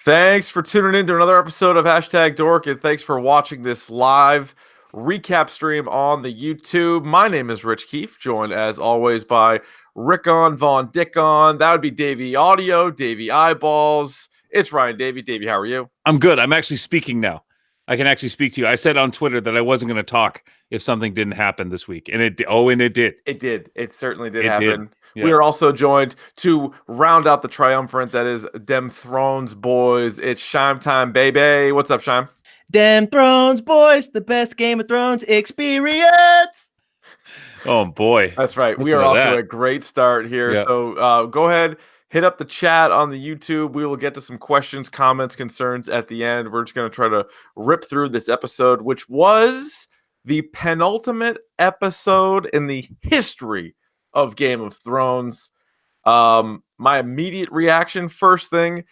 Thanks for tuning in to another episode of Hashtag Dork, and thanks for watching this live recap stream on the YouTube. My name is Rich Keefe, joined as always by Rickon Von Dickon. That would be Davey Audio, Davey Eyeballs. It's Ryan Davey. Davey, how are you? I'm good. I'm actually speaking now. I can actually speak to you. I said on Twitter that I wasn't going to talk if something didn't happen this week, and it did. It did. It certainly did It happen. did. Yeah. We are also joined to round out the triumvirate that is Dem Thrones Boys. It's Scheim time, baby. What's up, Scheim? Dem Thrones Boys, the best Game of Thrones experience. Oh boy, that's right. We are off to a great start here. Yeah. So go ahead, hit up the chat on the YouTube. We will get to some questions, comments, concerns at the end. We're just going to try to rip through this episode, which was the penultimate episode in the history of Game of Thrones. My immediate reaction, first thing,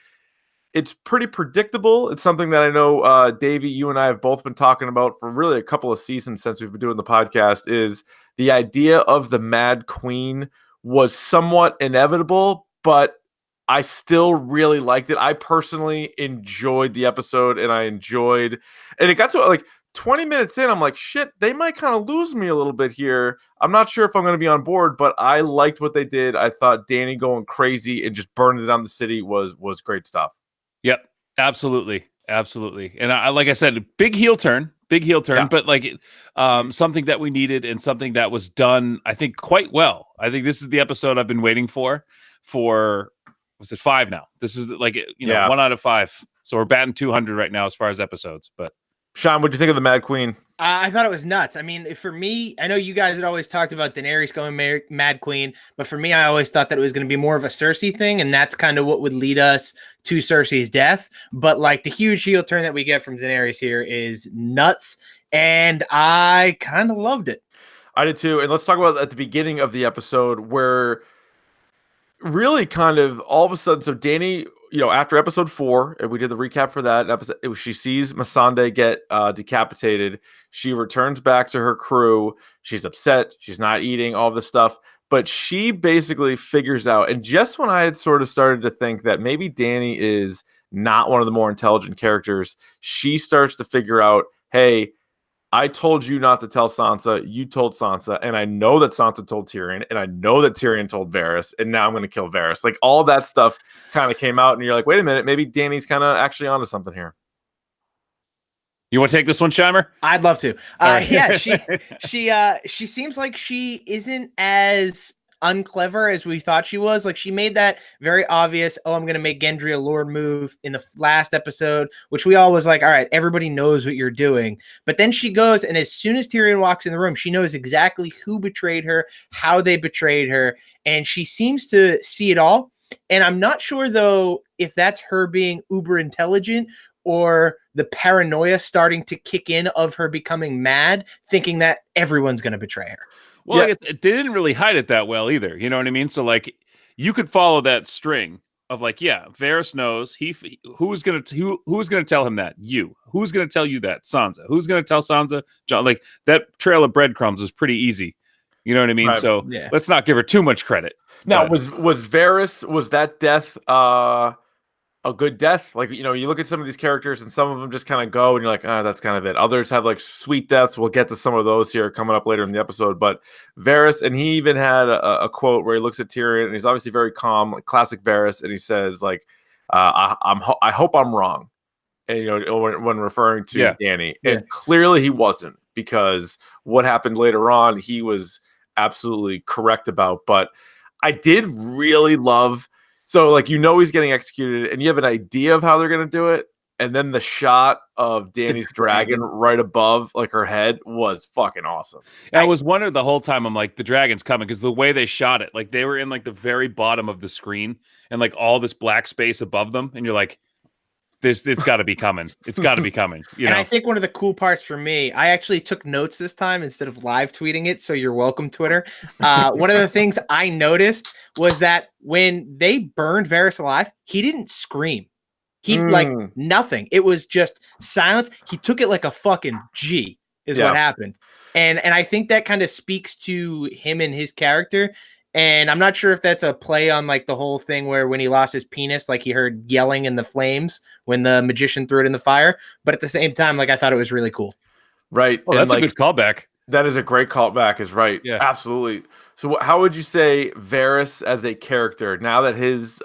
it's pretty predictable. It's something that I know, Davey, you and I have both been talking about for really a couple of seasons since we've been doing the podcast, is the idea of the Mad Queen was somewhat inevitable, but I still really liked it. I personally enjoyed the episode, and it got to like 20 minutes in, I'm like, shit, they might kind of lose me a little bit here. I'm not sure if I'm going to be on board, but I liked what they did. I thought Dany going crazy and just burning down the city was great stuff. Yep, absolutely. And like I said, big heel turn, yeah. But like something that we needed and something that was done, I think, quite well. I think this is the episode I've been waiting for, was it 5 now? This is like, 1 out of 5. So we're batting 200 right now as far as episodes, but. Sean, what do you think of the Mad Queen? I thought it was nuts. I mean, for me, I know you guys had always talked about Daenerys going Mad Queen, but for me, I always thought that it was going to be more of a Cersei thing, and that's kind of what would lead us to Cersei's death. But like the huge heel turn that we get from Daenerys here is nuts, and I kind of loved it. I did too. And let's talk about at the beginning of the episode where really kind of all of a sudden, so Dany, after episode 4, and we did the recap for that episode, she sees Missandei get decapitated. She returns back to her crew. She's upset. She's not eating all this stuff, but she basically figures out. And just when I had sort of started to think that maybe Dany is not one of the more intelligent characters, she starts to figure out, hey, I told you not to tell Sansa. You told Sansa. And I know that Sansa told Tyrion. And I know that Tyrion told Varys. And now I'm going to kill Varys. Like, all that stuff kind of came out. And you're like, wait a minute. Maybe Dany's kind of actually onto something here. You want to take this one, Scheimer? I'd love to. Yeah, she seems like she isn't as unclever as we thought she was. Like, she made that very obvious, I'm going to make Gendry a Lord move in the last episode, which we all was like, all right, everybody knows what you're doing. But then she goes, and as soon as Tyrion walks in the room, she knows exactly who betrayed her, how they betrayed her, and she seems to see it all. And I'm not sure, though, if that's her being uber intelligent or the paranoia starting to kick in of her becoming mad, thinking that everyone's going to betray her. Well, I guess they didn't really hide it that well either. You know what I mean? So like, you could follow that string of like, yeah, Varys knows. Who's gonna tell him that? You. Who's gonna tell you that? Sansa. Who's gonna tell Sansa? John. Like, that trail of breadcrumbs was pretty easy. You know what I mean? Right. So let's not give her too much credit. Now, was Varys, was that death a good death? Like, you look at some of these characters and some of them just kind of go and you're like, that's kind of it. Others have like sweet deaths. We'll get to some of those here coming up later in the episode. But Varys, and he even had a quote where he looks at Tyrion and he's obviously very calm, like classic Varys, and he says like, I hope I'm wrong. And when referring to Dany, and clearly he wasn't, because what happened later on he was absolutely correct about. But I did really love. So, like, he's getting executed, and you have an idea of how they're going to do it, and then the shot of Dany's dragon right above, like, her head was fucking awesome. I was wondering the whole time, I'm like, the dragon's coming, because the way they shot it, like, they were in, like, the very bottom of the screen, and, like, all this black space above them, and you're like, it's got to be coming. It's got to be coming. And I think one of the cool parts for me, I actually took notes this time instead of live tweeting it. So you're welcome, Twitter. One of the things I noticed was that when they burned Varys alive, he didn't scream. He like nothing. It was just silence. He took it like a fucking G is what happened. And I think that kind of speaks to him and his character. And I'm not sure if that's a play on like the whole thing where when he lost his penis, like he heard yelling in the flames when the magician threw it in the fire. But at the same time, like I thought it was really cool. Right. Oh, that's a good callback. That is a great callback, is right. Yeah. Absolutely. So how would you say Varys as a character, now that his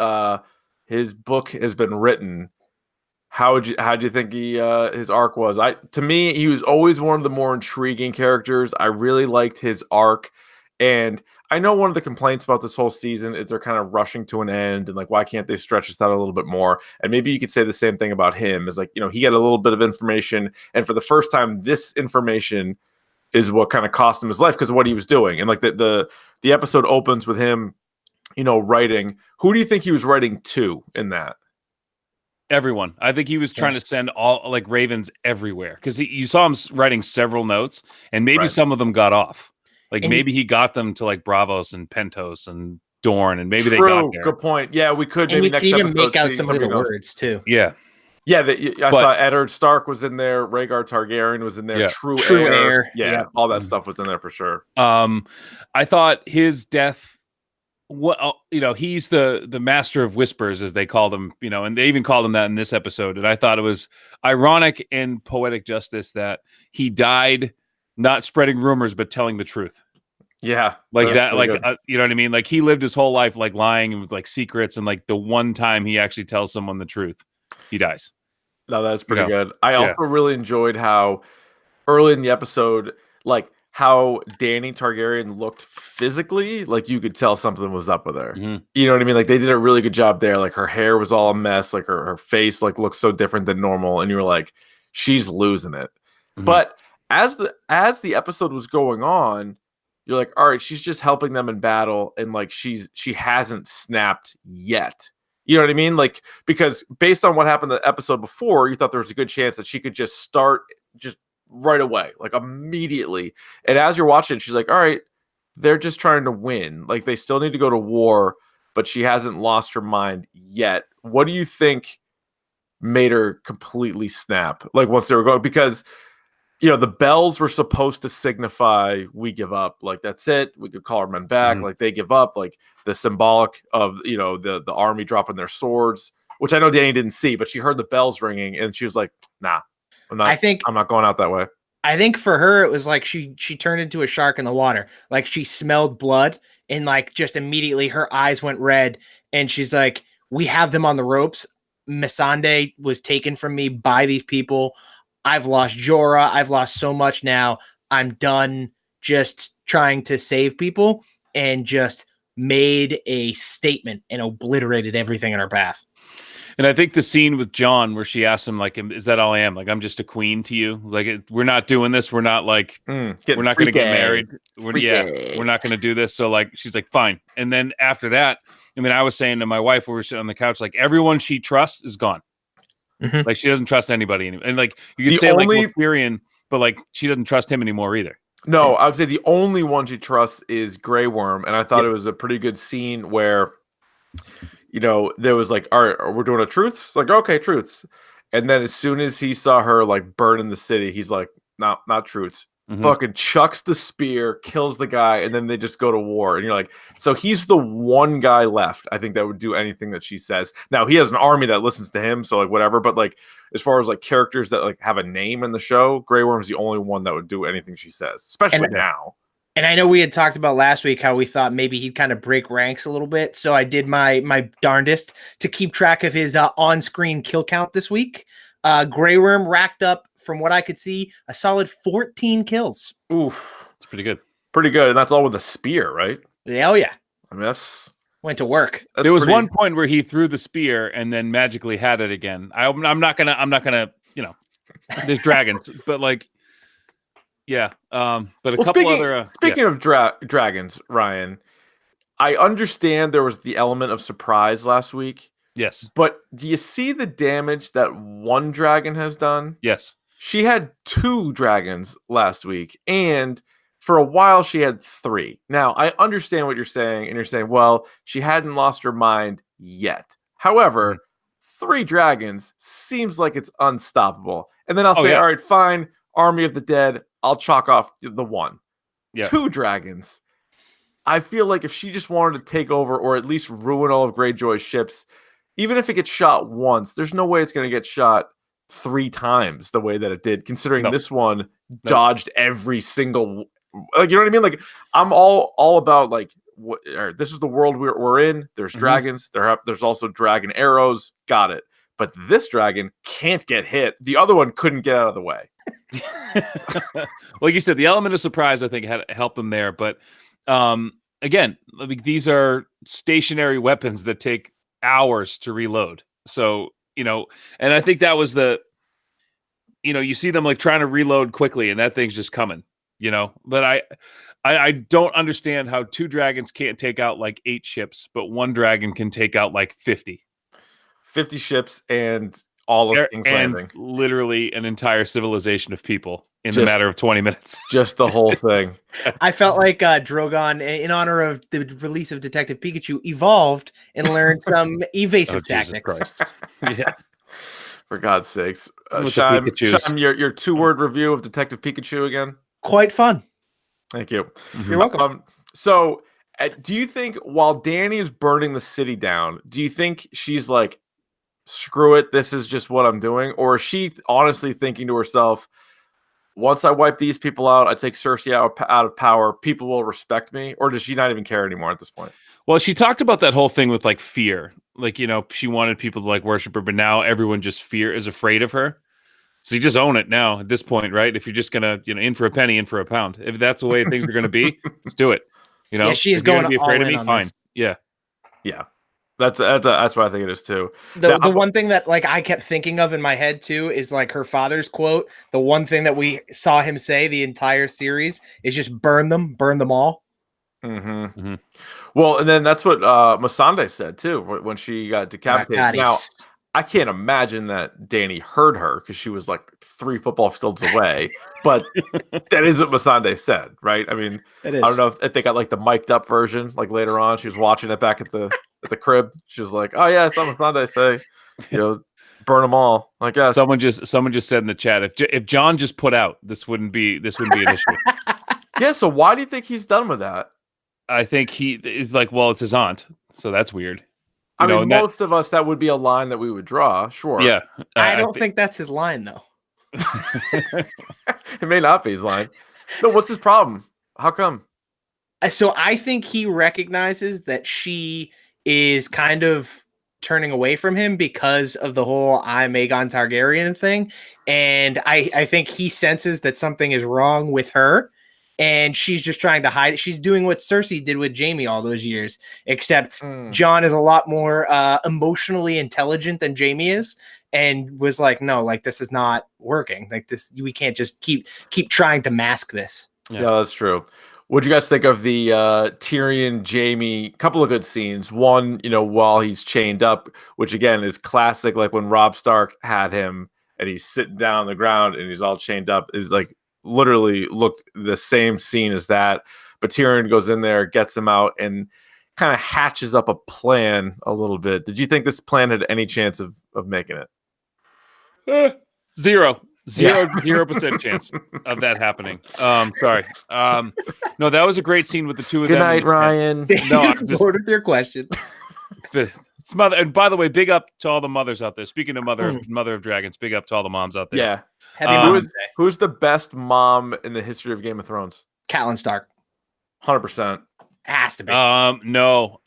book has been written, how do you think his arc was? To me, he was always one of the more intriguing characters. I really liked his arc. And I know one of the complaints about this whole season is they're kind of rushing to an end and like, why can't they stretch this out a little bit more? And maybe you could say the same thing about him, is like, he got a little bit of information, and for the first time, this information is what kind of cost him his life because of what he was doing. And like the episode opens with him, writing. Who do you think he was writing to in that? Everyone. I think he was trying to send all like ravens everywhere, because you saw him writing several notes, and maybe some of them got off. Like maybe he got them to like Bravos and Pentos and Dorne, and maybe they got there. Good point. Yeah, we could. And maybe you next could even episode make out some of the words too. Yeah. Yeah, I saw Eddard Stark was in there. Rhaegar Targaryen was in there. Yeah. True Heir. Yeah, all that stuff was in there for sure. I thought his death, he's the master of whispers, as they called him, and they even called him that in this episode. And I thought it was ironic and poetic justice that he died not spreading rumors, but telling the truth. Yeah. Like that, like, you know what I mean? Like he lived his whole life, like lying with like secrets. And like the one time he actually tells someone the truth, he dies. No, that's pretty good. I also really enjoyed how early in the episode, like how Dany Targaryen looked physically, like you could tell something was up with her. Mm-hmm. You know what I mean? Like they did a really good job there. Like her hair was all a mess. Like her face like looked so different than normal. And you were like, she's losing it. Mm-hmm. But as the episode was going on, you're like, all right, she's just helping them in battle, and like she hasn't snapped yet. You know what I mean? Like, because based on what happened the episode before, you thought there was a good chance that she could just start just right away, like immediately. And as you're watching, she's like, all right, they're just trying to win. Like they still need to go to war, but she hasn't lost her mind yet. What do you think made her completely snap? Like once they were going, because the bells were supposed to signify we give up. Like that's it. We could call our men back. Like they give up. Like the symbolic of the army dropping their swords, which I know Dany didn't see, but she heard the bells ringing and she was like, "Nah, I'm not going out that way." I think for her it was like she turned into a shark in the water. Like she smelled blood and like just immediately her eyes went red, and she's like, "We have them on the ropes. Missandei was taken from me by these people. I've lost Jorah. I've lost so much now. I'm done just trying to save people," and just made a statement and obliterated everything in her path. And I think the scene with Jon where she asked him, like, is that all I am? Like, I'm just a queen to you. Like, we're not doing this. We're not like, we're not going to get married. We're not going to do this. So like, she's like, fine. And then after that, I mean, I was saying to my wife, when we were sitting on the couch, like everyone she trusts is gone. Mm-hmm. Like she doesn't trust anybody anymore. And like you could say like Tyrion, but like she doesn't trust him anymore either. No, I would say the only one she trusts is Grey Worm, and I thought it was a pretty good scene where there was like, all right, we're doing a truce. Like, okay, truce. And then as soon as he saw her like burn in the city, he's like, no, not truce. Mm-hmm. Fucking chucks the spear, kills the guy, and then they just go to war. And you're like, so he's the one guy left, I think, that would do anything that she says. Now he has an army that listens to him, so like whatever. But like as far as like characters that like have a name in the show, Grey Worm's the only one that would do anything she says, especially now. And I know we had talked about last week how we thought maybe he'd kind of break ranks a little bit. So I did my darndest to keep track of his on-screen kill count this week. Grey Worm racked up, from what I could see, a solid 14 kills. Oof. It's pretty good. Pretty good. And that's all with a spear, right? Yeah, oh, yeah. I mean, went to work. There was one point where he threw the spear and then magically had it again. I'm not gonna, there's dragons, but like, yeah. But speaking of dragons, Ryan, I understand there was the element of surprise last week. Yes. But do you see the damage that one dragon has done? Yes. She had 2 dragons last week, and for a while she had 3. Now, I understand what you're saying, and you're saying, well, she hadn't lost her mind yet. However, 3 dragons seems like it's unstoppable. And then I'll say, all right, fine, Army of the Dead, I'll chalk off the 1. Yeah. 2 dragons. I feel like if she just wanted to take over or at least ruin all of Greyjoy's ships, even if it gets shot once, there's no way it's going to get shot 3 times the way that it did, considering this one dodged every single, like, you know what I mean? Like, I'm all about, like, this is the world we're in. There's dragons. There's also dragon arrows. Got it. But this dragon can't get hit. The other one couldn't get out of the way. Like you said, the element of surprise, I think, had helped them there. But again, I mean, these are stationary weapons that take hours to reload. So, and I think that was you see them like trying to reload quickly and that thing's just coming, but I don't understand how 2 dragons can't take out like 8 ships, but 1 dragon can take out like 50 ships and all of King's Landing. Literally an entire civilization of people in the matter of 20 minutes. Just the whole thing. I felt like Drogon, in honor of the release of Detective Pikachu, evolved and learned some evasive tactics. Yeah. For God's sakes. Scheim, your 2-word review of Detective Pikachu again? Quite fun. Thank you. You're welcome. So, do you think while Dany is burning the city down, do you think she's like, screw it, this is just what I'm doing? Or is she honestly thinking to herself, once I wipe these people out, I take Cersei out of power, people will respect me? Or does she not even care anymore at this point? Well, she talked about that whole thing with like fear. Like, she wanted people to like worship her, but now everyone just is afraid of her. So you just own it now at this point, right? If you're just going to, in for a penny, in for a pound. If that's the way things are going to be, let's do it. Yeah, she is going to be afraid of me. Fine. This. Yeah. Yeah. That's what I think it is too. The one thing that like I kept thinking of in my head too is like her father's quote. The one thing that we saw him say the entire series is just burn them all. Well, and then that's what Missandei said too when she got decapitated. Now, I can't imagine that Dany heard her because she was like 3 football fields away. But that is what Missandei said, right? I mean, I don't know if they got like the mic'd up version. Like later on, she was watching it back at the crib. She was like, "Oh yeah, I saw Missandei say, burn them all." I guess someone just said in the chat, if Jon just put out, this wouldn't be an issue. Yeah. So why do you think he's done with that? I think he is like, well, it's his aunt, so that's weird. I mean, most of us, that would be a line that we would draw. Sure. Yeah. I don't think that's his line, though. It may not be his line. No, what's his problem? How come? So I think he recognizes that she is kind of turning away from him because of the whole I'm Aegon Targaryen thing. And I think he senses that something is wrong with her. And she's just trying to hide it. She's doing what Cersei did with Jaime all those years, except Jon is a lot more emotionally intelligent than Jaime is, and was like, no, like this is not working. Like this, we can't just keep trying to mask this. Yeah, that's true. What'd you guys think of the Tyrion, Jaime? Couple of good scenes. One, while he's chained up, which again is classic, like when Robb Stark had him and he's sitting down on the ground and he's all chained up, is like literally looked the same scene as that. But Tyrion goes in there, gets him out, and kind of hatches up a plan a little bit. Did you think this plan had any chance of making it? 0% chance of that happening. Sorry. No, that was a great scene with the two of them. Good night, Ryan. No, I'm just bored with your question. It's mother, and by the way, big up to all the mothers out there. Speaking of mother of dragons, big up to all the moms out there. Yeah. Who's the best mom in the history of Game of Thrones? Catelyn Stark. 100%. Has to be. No.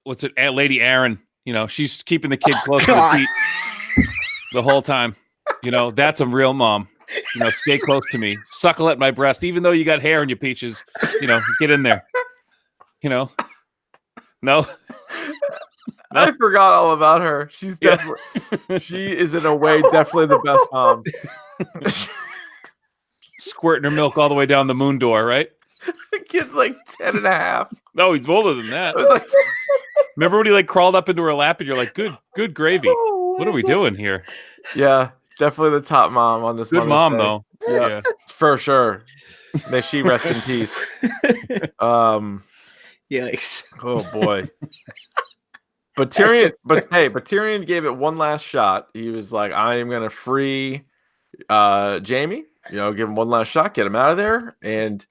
What's it? Lady Aaron. She's keeping the kid close to the feet the whole time. That's a real mom. Stay close to me. Suckle at my breast, even though you got hair in your peaches. Get in there. No. I forgot all about her. She's definitely she is in a way definitely the best mom. Squirting her milk all the way down the moon door, right? The kid's like 10 and a half. No, he's older than that. Remember when he like crawled up into her lap and you're like, good gravy. What are we doing here? Yeah, definitely the top mom on this. Good mom, Day. though. Yeah, for sure. May she rest in peace. Yikes. Oh boy. But Tyrion gave it one last shot. He was like, I am gonna free Jaime, give him one last shot, get him out of there. And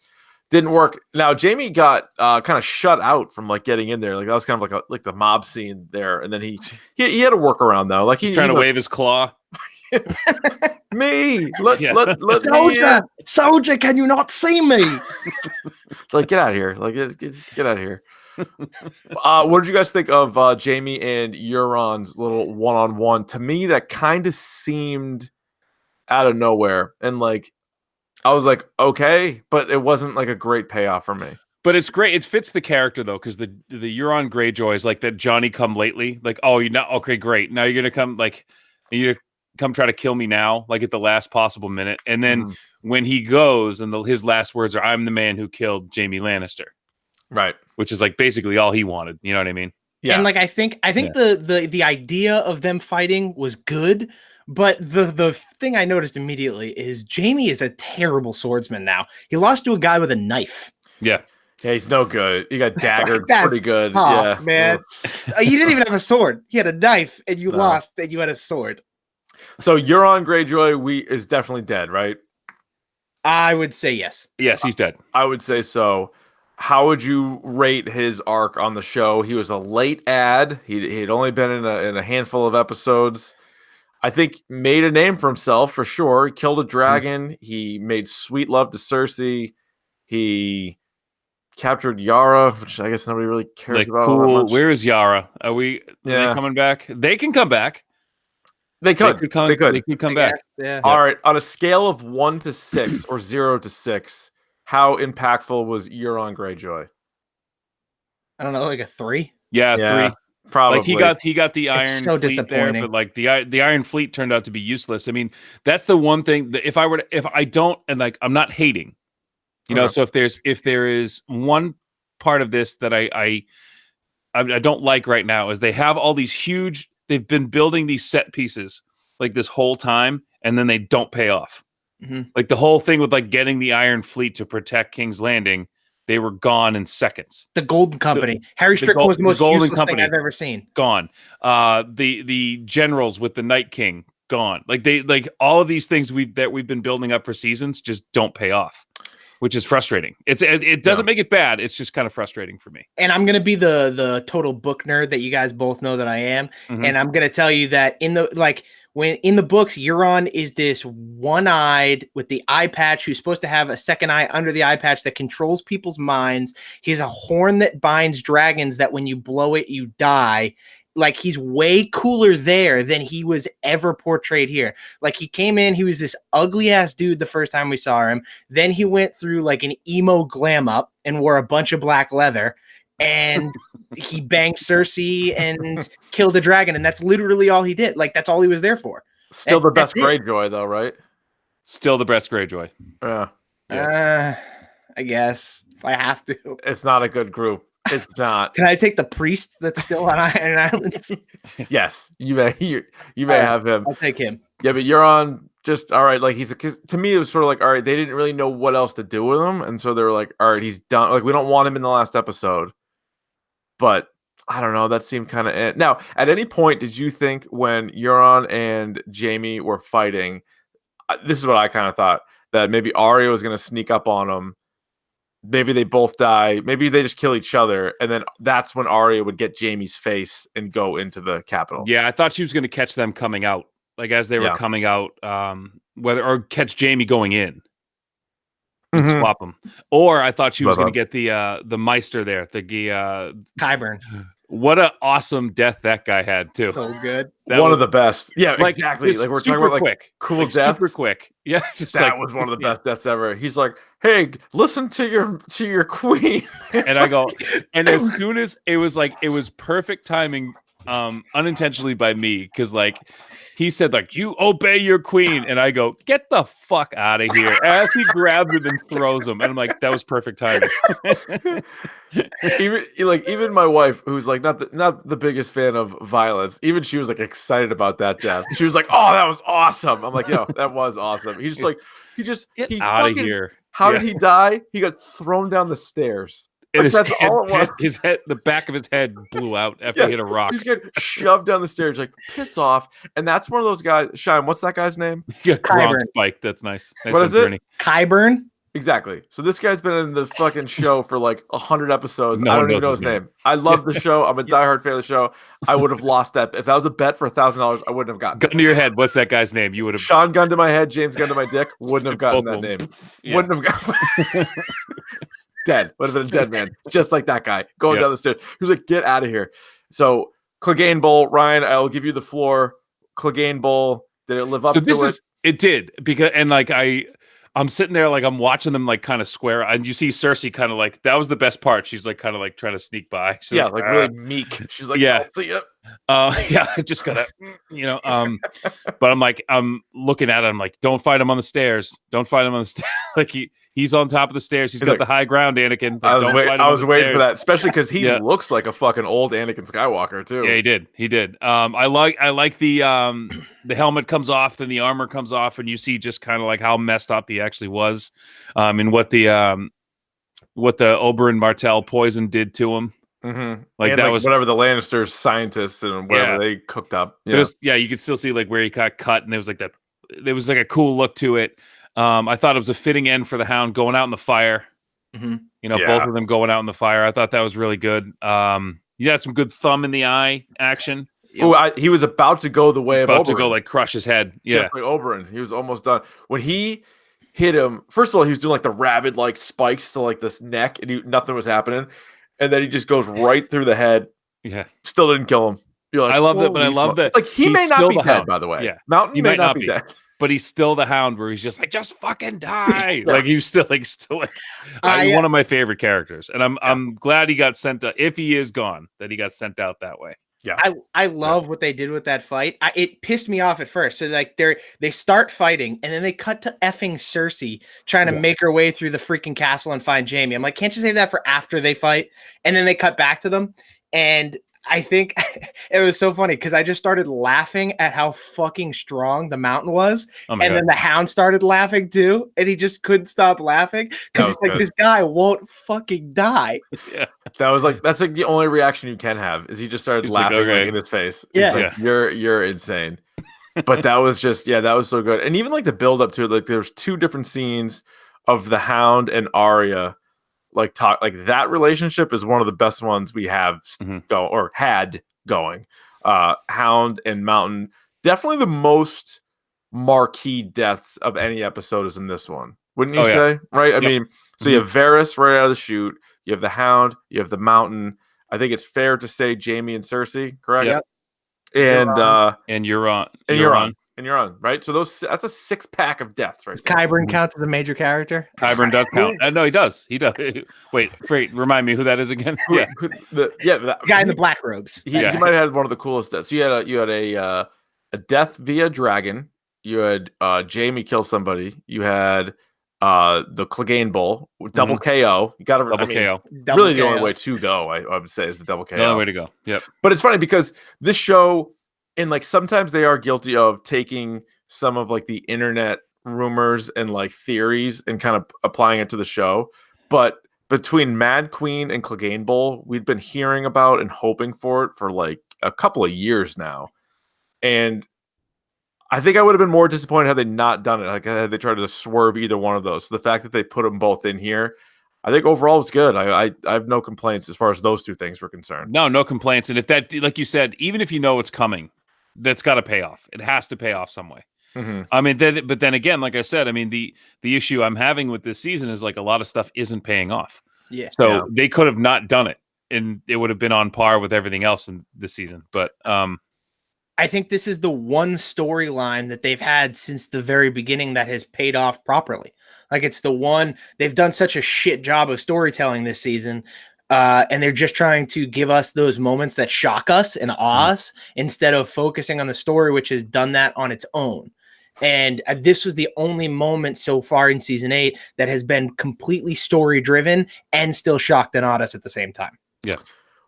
Didn't work. Now Jamie got kind of shut out from like getting in there. Like that was kind of like the mob scene there, and then he had a workaround though. Like he's trying to wave his claw. Me, let soldier, soldier, can you not see me? It's like get out of here, like get out of here. What did you guys think of Jamie and Euron's little one-on-one? To me, that kind of seemed out of nowhere, and like I was like, okay, but it wasn't like a great payoff for me. But it's great. It fits the character though, because the Euron Greyjoy is like that Johnny come lately. Like, oh, you're not okay, great. Now you're gonna come come try to kill me now, like at the last possible minute. And then when he goes, and his last words are, "I'm the man who killed Jaime Lannister," right? Which is like basically all he wanted. You know what I mean? Yeah. And like I think the idea of them fighting was good, but the thing I noticed immediately is Jaime is a terrible swordsman now. He lost to a guy with a knife. Yeah. Yeah, he's no good. He got daggered pretty good. Tough, yeah, man. He didn't even have a sword. He had a knife, and you lost, and you had a sword. So Euron Greyjoy is definitely dead, right? I would say yes. Yes, he's dead. I would say so. How would you rate his arc on the show? He was a late ad. He'd only been in a handful of episodes. I think made a name for himself for sure. He killed a dragon. He made sweet love to Cersei. He captured Yara, which I guess nobody really cares about. Cool. Where is Yara? Are they coming back? They can come back. They could. They could come back. Yeah. All right. On a scale of 1 to 6 or 0 to 6, how impactful was Euron Greyjoy? I don't know, like a 3. Yeah, 3. Probably. Like he got the Iron so Fleet there, but like the Iron Fleet turned out to be useless. I mean, that's the one thing that if I don't, and like I'm not hating, you know. So if there is one part of this that I don't like right now is they have all these huge. They've been building these set pieces like this whole time, and then they don't pay off. Like the whole thing with like getting the Iron Fleet to protect King's Landing, they were gone in seconds. The Golden Company. Harry Strickland was the most useless thing I've ever seen. Gone. The generals with the Night King, gone. Like all of these things we've been building up for seasons just don't pay off, which is frustrating. It doesn't make it bad. It's just kind of frustrating for me. And I'm gonna be the total book nerd that you guys both know that I am, and I'm gonna tell you that in the books, Euron is this one-eyed with the eye patch who's supposed to have a second eye under the eye patch that controls people's minds. He has a horn that binds dragons that when you blow it, you die. Like he's way cooler there than he was ever portrayed here. Like he came in, he was this ugly ass dude the first time we saw him. Then he went through like an emo glam up and wore a bunch of black leather, and he banged Cersei and killed a dragon, and that's literally all he did. Like that's all he was there for. Still the best Greyjoy though, right? Still the best Greyjoy. Yeah. I guess if I have to. It's not a good group. It's not. Can I take the priest that's still on Iron Islands? Yes, you may. You may have him. I'll take him. Yeah, but Euron just all right. Like to me, it was sort of like all right. They didn't really know what else to do with him, and so they were like, all right, he's done. Like we don't want him in the last episode. But I don't know. That seemed kind of it. Now, at any point, did you think when Euron and Jaime were fighting, this is what I kind of thought, that maybe Arya was going to sneak up on him. Maybe they both die. Maybe they just kill each other. And then that's when Arya would get Jaime's face and go into the capital. Yeah, I thought she was going to catch them coming out. Like as they were coming out, or catch Jaime going in. Swap them. Or I thought she was going to get the Meister there. Qyburn. What an awesome death that guy had too. So good. One of the best. Yeah, like, exactly. Like we're talking about like quick. Cool like, deaths. Super quick. Yeah, just that was one of the best deaths ever. He's like, "Hey, listen to your queen." And I go, and as soon as it was perfect timing, unintentionally by me, because like he said, like, you obey your queen. And I go, get the fuck out of here. As he grabs him and throws him. And I'm like, that was perfect timing. even my wife, who's like not the biggest fan of violence, even she was like excited about that death. She was like, oh, that was awesome. I'm like, yo, that was awesome. He out of here. How did he die? He got thrown down the stairs. Like, that's all it was. His head, the back of his head blew out after he hit a rock. He's getting shoved down the stairs, like piss off. And that's one of those guys. Scheim, what's that guy's name? Yeah, Qyburn. Spike. That's nice. What is it? Qyburn. Exactly. So this guy's been in the fucking show for like 100 episodes. No I one don't even know knows his his name. I love the show. I'm a diehard fan of the show. I would have lost that. If that was a bet for $1,000, I wouldn't have gotten Gun it. to your head. What's that guy's name? You would have. Sean gun to my head, James gun to my dick. Wouldn't have gotten that Both of name. them. Yeah. Wouldn't have gotten dead. Would have been a dead man. Just like that guy going down the stairs. He was like, get out of here. So Clegane Bowl, Ryan, I'll give you the floor. Clegane Bowl, did it live up to it? It did, because I'm sitting there like I'm watching them like kind of square, and you see Cersei kind of like, that was the best part. She's like kind of like trying to sneak by. She's like really meek. She's like, yeah, see ya. Yeah, I just gotta, but I'm looking at it. I'm like, don't fight him on the stairs. Don't fight him on the stairs. Like he's on top of the stairs. He's got the high ground, Anakin. Like, I was waiting for that, especially because he looks like a fucking old Anakin Skywalker too. Yeah, he did. I like the helmet comes off, then the armor comes off, and you see just kind of like how messed up he actually was, and what the Oberyn Martell poison did to him. Mm-hmm. Like and that like was whatever the Lannisters scientists and whatever they cooked up. Yeah. You could still see like where he got cut, and there was like that. There was like a cool look to it. I thought it was a fitting end for the Hound going out in the fire. Mm-hmm. Both of them going out in the fire. I thought that was really good. You had some good thumb in the eye action. Oh, he was about to go the way of Oberyn. About to go like crush his head. Yeah, just like Oberyn. He was almost done when he hit him. First of all, he was doing like the rabid like spikes to like this neck, and nothing was happening. And then he just goes right through the head. Yeah, still didn't kill him. Like, I love that, but I love that. Like he may not be dead, by the way. Yeah, Mountain he may not be dead. But he's still the Hound, where he's just like, just fucking die. Like he's still like one of my favorite characters, and I'm glad he got sent out. If he is gone, that he got sent out that way. Yeah, I love what they did with that fight. It pissed me off at first. So like they start fighting, and then they cut to effing Cersei trying to make her way through the freaking castle and find Jaime. I'm like, can't you save that for after they fight? And then they cut back to them, and I think it was so funny because I just started laughing at how fucking strong the Mountain was, and then the Hound started laughing too, and he just couldn't stop laughing because it's like, this guy won't fucking die. Yeah, that's like the only reaction you can have is he just started laughing like in his face. Yeah, like, you're insane. But that was just that was so good, and even like the build up to it, like there's two different scenes of the Hound and Arya. Like that relationship is one of the best ones we have had going. Hound and Mountain, definitely the most marquee deaths of any episode is in this one, wouldn't you say? Right? I mean, so you have Varys right out of the chute, you have the Hound, you have the Mountain. I think it's fair to say Jaime and Cersei, correct? Yep. And Euron, right? So that's a 6-pack of deaths, right? Does Qyburn count as a major character? Qyburn does count. No, he does. He does. Wait, remind me who that is again? The guy in the black robes. He might have had one of the coolest deaths. So you had a death via dragon. You had Jaime kill somebody. You had the Clegane Bowl, double KO. You got to KO. Really, the only way to go, I would say, is the double KO. The only way to go. Yep. But it's funny because this show. And like sometimes they are guilty of taking some of like the internet rumors and like theories and kind of applying it to the show. But between Mad Queen and Clegane Bowl, we'd been hearing about and hoping for it for like a couple of years now. And I think I would have been more disappointed had they not done it. Like had they tried to swerve either one of those. So the fact that they put them both in here, I think overall it's good. I have no complaints as far as those two things were concerned. No complaints. And if that, like you said, even if you know it's coming, that's got to pay off. It has to pay off some way. Mm-hmm. I mean, but then again, like I said, I mean, the issue I'm having with this season is like a lot of stuff isn't paying off. Yeah. So they could have not done it, and it would have been on par with everything else in this season. But I think this is the one storyline that they've had since the very beginning that has paid off properly. Like it's the one they've done such a shit job of storytelling this season. And they're just trying to give us those moments that shock us and awe us instead of focusing on the story, which has done that on its own. And this was the only moment so far in season 8 that has been completely story driven and still shocked and awed us at the same time. Yeah.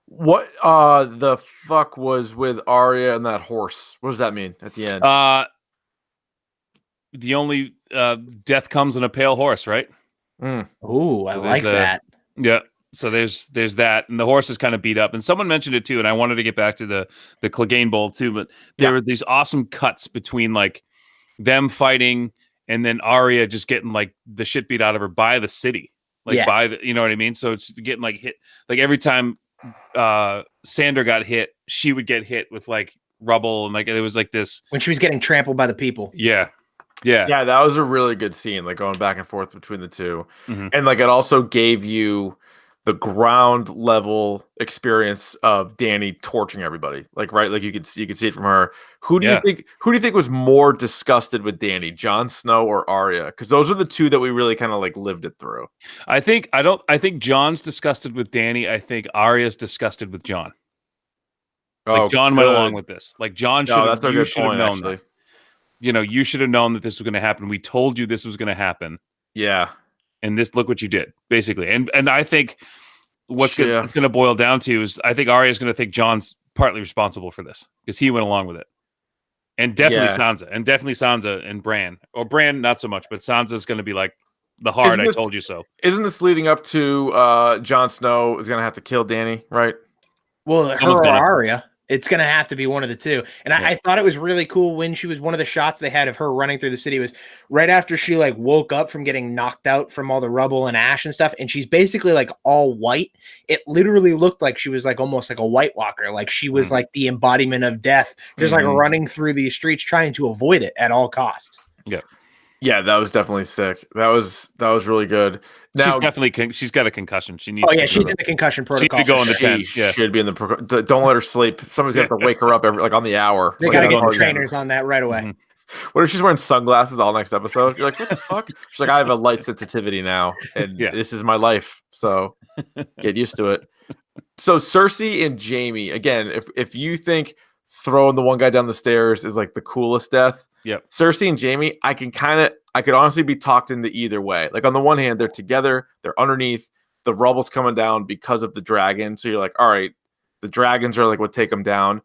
What the fuck was with Arya and that horse? What does that mean at the end? The only death comes in a pale horse, right? Ooh, I like that. Yeah. So there's that, and the horse is kind of beat up. And someone mentioned it too, and I wanted to get back to the Clegane Bowl too, but there were these awesome cuts between like them fighting and then Arya just getting like the shit beat out of her by the city, like by the, you know what I mean? So it's getting like hit, like every time Sandor got hit, she would get hit with like rubble, and like it was like this when she was getting trampled by the people. Yeah, that was a really good scene, like going back and forth between the two. And like it also gave you the ground level experience of Dany torching everybody, like like you could see it from her. Who do you think was more disgusted with Dany, Jon Snow or Arya? Because those are the two that we really kind of like lived it through. I think Jon's disgusted with Dany. I think Arya's disgusted with Jon. Like Jon went along with this. Like Jon should have known that. You know, you should have known that this was going to happen. We told you this was going to happen. Yeah. And look what you did, basically. And I think what's going to boil down to is I think Arya is going to think Jon's partly responsible for this because he went along with it. And definitely Sansa and Bran. Or Bran, not so much, but Sansa's going to be like the hard I told you so. Isn't this leading up to Jon Snow is going to have to kill Dany, right? Well, her or Arya. It's going to have to be one of the two. And I thought it was really cool when she was one of the shots they had of her running through the city was right after she like woke up from getting knocked out from all the rubble and ash and stuff. And she's basically like all white. It literally looked like she was like almost like a White Walker. Like she was like the embodiment of death, just like running through these streets, trying to avoid it at all costs. Yeah. Yeah, that was definitely sick. That was really good. Now, she's got a concussion. She needs. Oh yeah, she's in the concussion protocol. She to go in the tent. Should be in the. Don't let her sleep. Somebody's got to wake her up on the hour. They got to get trainers on that right away. What if she's wearing sunglasses all next episode? You're like, what the fuck? She's like, I have a light sensitivity now, and this is my life. So get used to it. So Cersei and Jaime again. If you think throwing the one guy down the stairs is like the coolest death. Yep. Cersei and Jaime, I could honestly be talked into either way. Like on the one hand, they're together, they're underneath, the rubble's coming down because of the dragon. So you're like, all right, the dragons are like what take them down.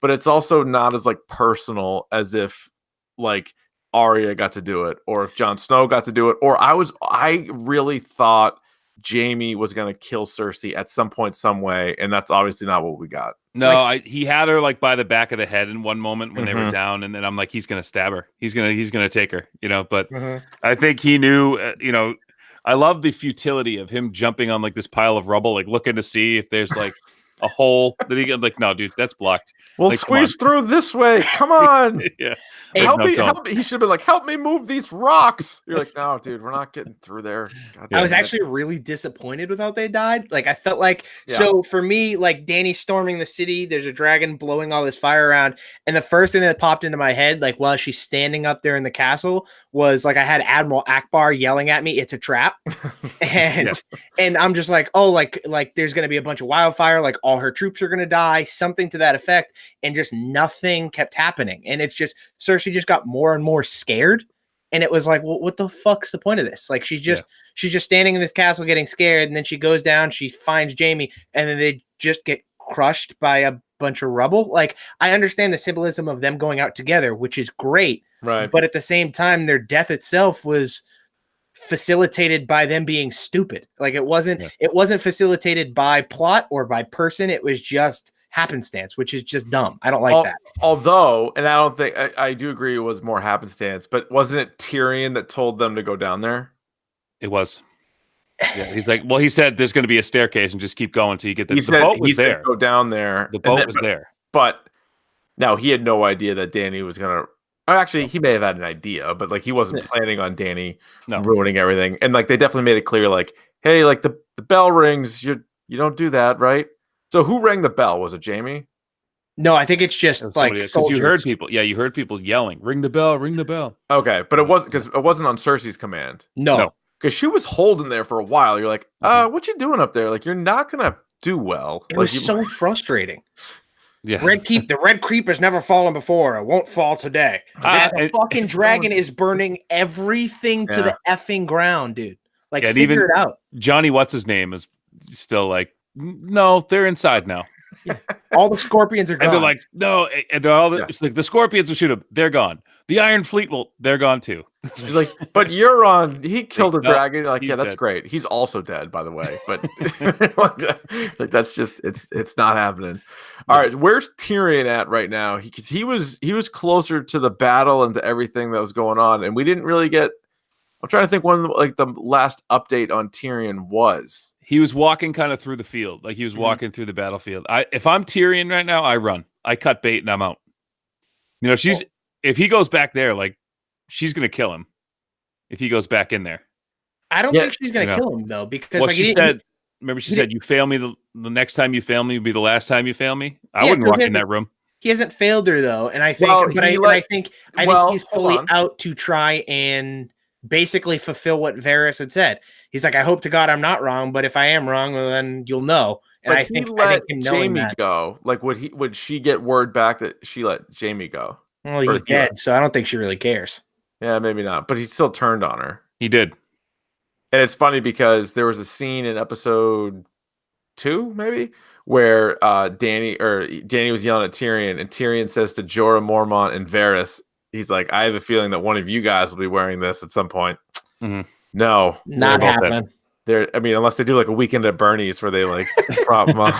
But it's also not as like personal as if like Arya got to do it, or if Jon Snow got to do it, or I really thought Jaime was gonna kill Cersei at some point, some way, and that's obviously not what we got. No, he had her like by the back of the head in one moment when they were down, and then I'm like, he's gonna stab her. He's gonna take her, you know. But I think he knew, you know. I love the futility of him jumping on like this pile of rubble, like looking to see if there's like a hole that he get. Like, no, dude, that's blocked. We'll like, squeeze through this way. Come on. Yeah. Hey, help me. He should have been like, help me move these rocks. You're like, no, dude, we're not getting through there. I was actually really disappointed with how they died. Like, I felt like, so for me, like Dany storming the city, there's a dragon blowing all this fire around. And the first thing that popped into my head, like while she's standing up there in the castle, was like, I had Admiral Akbar yelling at me, it's a trap. And I'm just like, oh, like there's going to be a bunch of wildfire, like all her troops are going to die, something to that effect. And just nothing kept happening. And it's just, Cersei just got more and more scared. And it was like, well, what the fuck's the point of this? Like, she's just standing in this castle getting scared. And then she goes down, she finds Jaime, and then they just get crushed by a bunch of rubble. Like, I understand the symbolism of them going out together, which is great. Right. But at the same time, their death itself was facilitated by them being stupid. Like, it wasn't facilitated by plot or by person. It was just happenstance, which is just dumb. I don't like that. Although, and I don't think I do agree it was more happenstance, but wasn't it Tyrion that told them to go down there? It was. Yeah, he's like, well, he said there's going to be a staircase and just keep going until you get there. The boat was there. Go down there. The boat was there. But now he had no idea that Dany was going to. Actually, he may have had an idea, but like he wasn't planning on Dany ruining everything. And like they definitely made it clear, like, hey, like the bell rings. You don't do that, right? So who rang the bell? Was it Jaime? No, I think it's just like soldiers. You heard people. Yeah, you heard people yelling, "Ring the bell! Ring the bell!" Okay, but it wasn't because it wasn't on Cersei's command. No, because she was holding there for a while. You're like, what you doing up there? Like, you're not gonna do well. It was so frustrating. Yeah, the red creep has never fallen before. It won't fall today. The fucking dragon is burning everything to the effing ground, dude. Like, figure it out. Johnny, what's his name, is still like, no, they're inside now. All the scorpions are gone. And they're like, no, and they're all it's like the scorpions will shoot him. They're gone. The Iron Fleet they're gone too. He's like, but Euron, he killed a dragon. You're like, yeah, that's dead. great. He's also dead, by the way. But like that's just it's not happening. All right, where's Tyrion at right now? Because he was closer to the battle and to everything that was going on, and we didn't really get. I'm trying to think when like the last update on Tyrion was. He was walking kind of through the field, like he was walking through the battlefield. If I'm Tyrion right now, I run. I cut bait and I'm out. You know, if he goes back there, like she's gonna kill him. If he goes back in there, I don't think she's gonna kill him though, because like she said. Remember, she said, "You fail me. The next time you fail me will be the last time you fail me." I wouldn't walk in that room. He hasn't failed her though, and I think, I think he's fully out to try and basically fulfill what Varys had said. He's like, I hope to God I'm not wrong, but if I am wrong, well, then you'll know. And but I think him Jaime go. Like, would she get word back that she let Jaime go? Well, he's dead, so I don't think she really cares. Yeah, maybe not. But he still turned on her. He did. And it's funny because there was a scene in episode 2, maybe, where Danny was yelling at Tyrion, and Tyrion says to Jorah Mormont and Varys, he's like, I have a feeling that one of you guys will be wearing this at some point. Mm-hmm. No, not happening. Unless they do like a weekend at Bernie's where they like prop him up.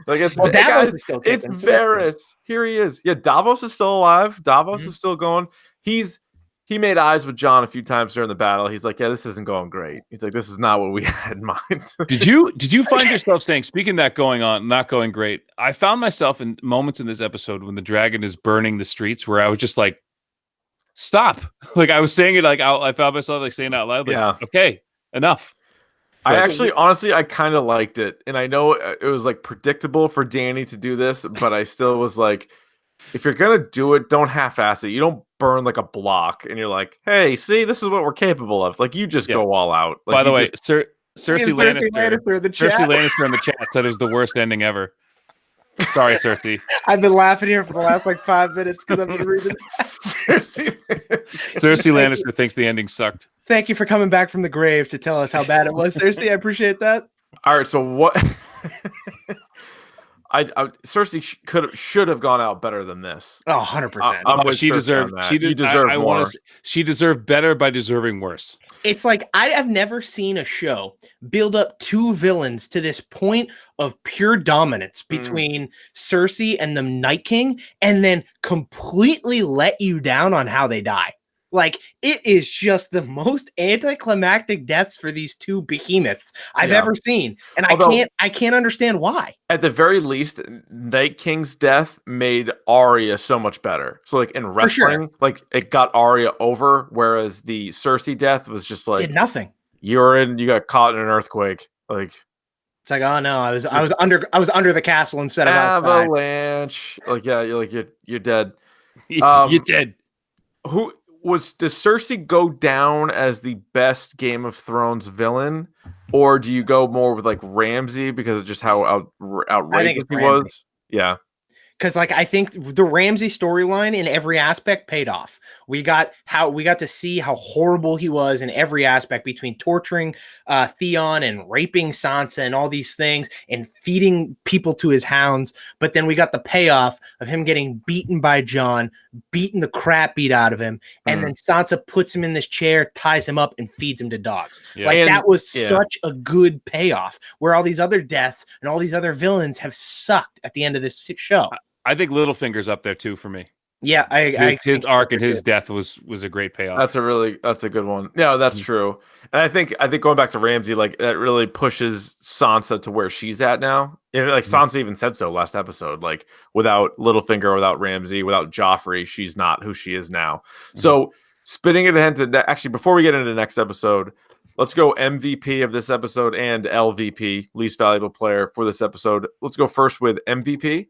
It's Davos is still it's Varys. Here he is. Yeah, Davos is still alive. Davos is still going. He made eyes with Jon a few times during the battle. He's like, yeah, this isn't going great. He's like, this is not what we had in mind. Did you find yourself saying, speaking of that going on, not going great? I found myself in moments in this episode when the dragon is burning the streets where I was just like, stop. Like I was saying it I found myself like saying it out loud. Like, okay, enough. I actually, honestly, I kind of liked it. And I know it was like predictable for Danny to do this, but I still was like, if you're going to do it, don't half-ass it. You don't burn like a block and you're like, hey, see, this is what we're capable of. Like, you just go all out. Like, by the way, Cersei Lannister in the chat said it was the worst ending ever. Sorry, Cersei. I've been laughing here for the last like 5 minutes because I've been reading Cersei Lannister thinks the ending sucked. Thank you for coming back from the grave to tell us how bad it was, Cersei. I appreciate that. All right, so what? Cersei should have gone out better than this. Oh, 100%. She deserved. She deserved more. She deserved better by deserving worse. It's like I have never seen a show build up two villains to this point of pure dominance between Cersei and the Night King, and then completely let you down on how they die. Like, it is just the most anticlimactic deaths for these two behemoths I've ever seen. And I can't understand why. At the very least, Night King's death made Arya so much better. So, like, in wrestling, like, it got Arya over, whereas the Cersei death was just like... Did nothing. You got caught in an earthquake. Like... It's like, oh no, I was under the castle instead of avalanche. Like, yeah, you're dead. You're dead. Does Cersei go down as the best Game of Thrones villain, or do you go more with like Ramsay because of just how outrageous he was? Yeah. Because like I think the Ramsay storyline in every aspect paid off. We got to see how horrible he was in every aspect, between torturing Theon and raping Sansa and all these things and feeding people to his hounds. But then we got the payoff of him getting beaten by Jon, beating the crap beat out of him, and then Sansa puts him in this chair, ties him up, and feeds him to dogs. Yeah. Like, that was such a good payoff, where all these other deaths and all these other villains have sucked at the end of this show. I think Littlefinger's up there too for me. Yeah, his arc and his death was a great payoff. That's a good one. Yeah, that's true. And I think going back to Ramsay, like, that really pushes Sansa to where she's at now. And like Sansa even said so last episode. Like, without Littlefinger, without Ramsay, without Joffrey, she's not who she is now. So spinning it ahead to actually, before we get into the next episode, let's go MVP of this episode and LVP, least valuable player for this episode. Let's go first with MVP.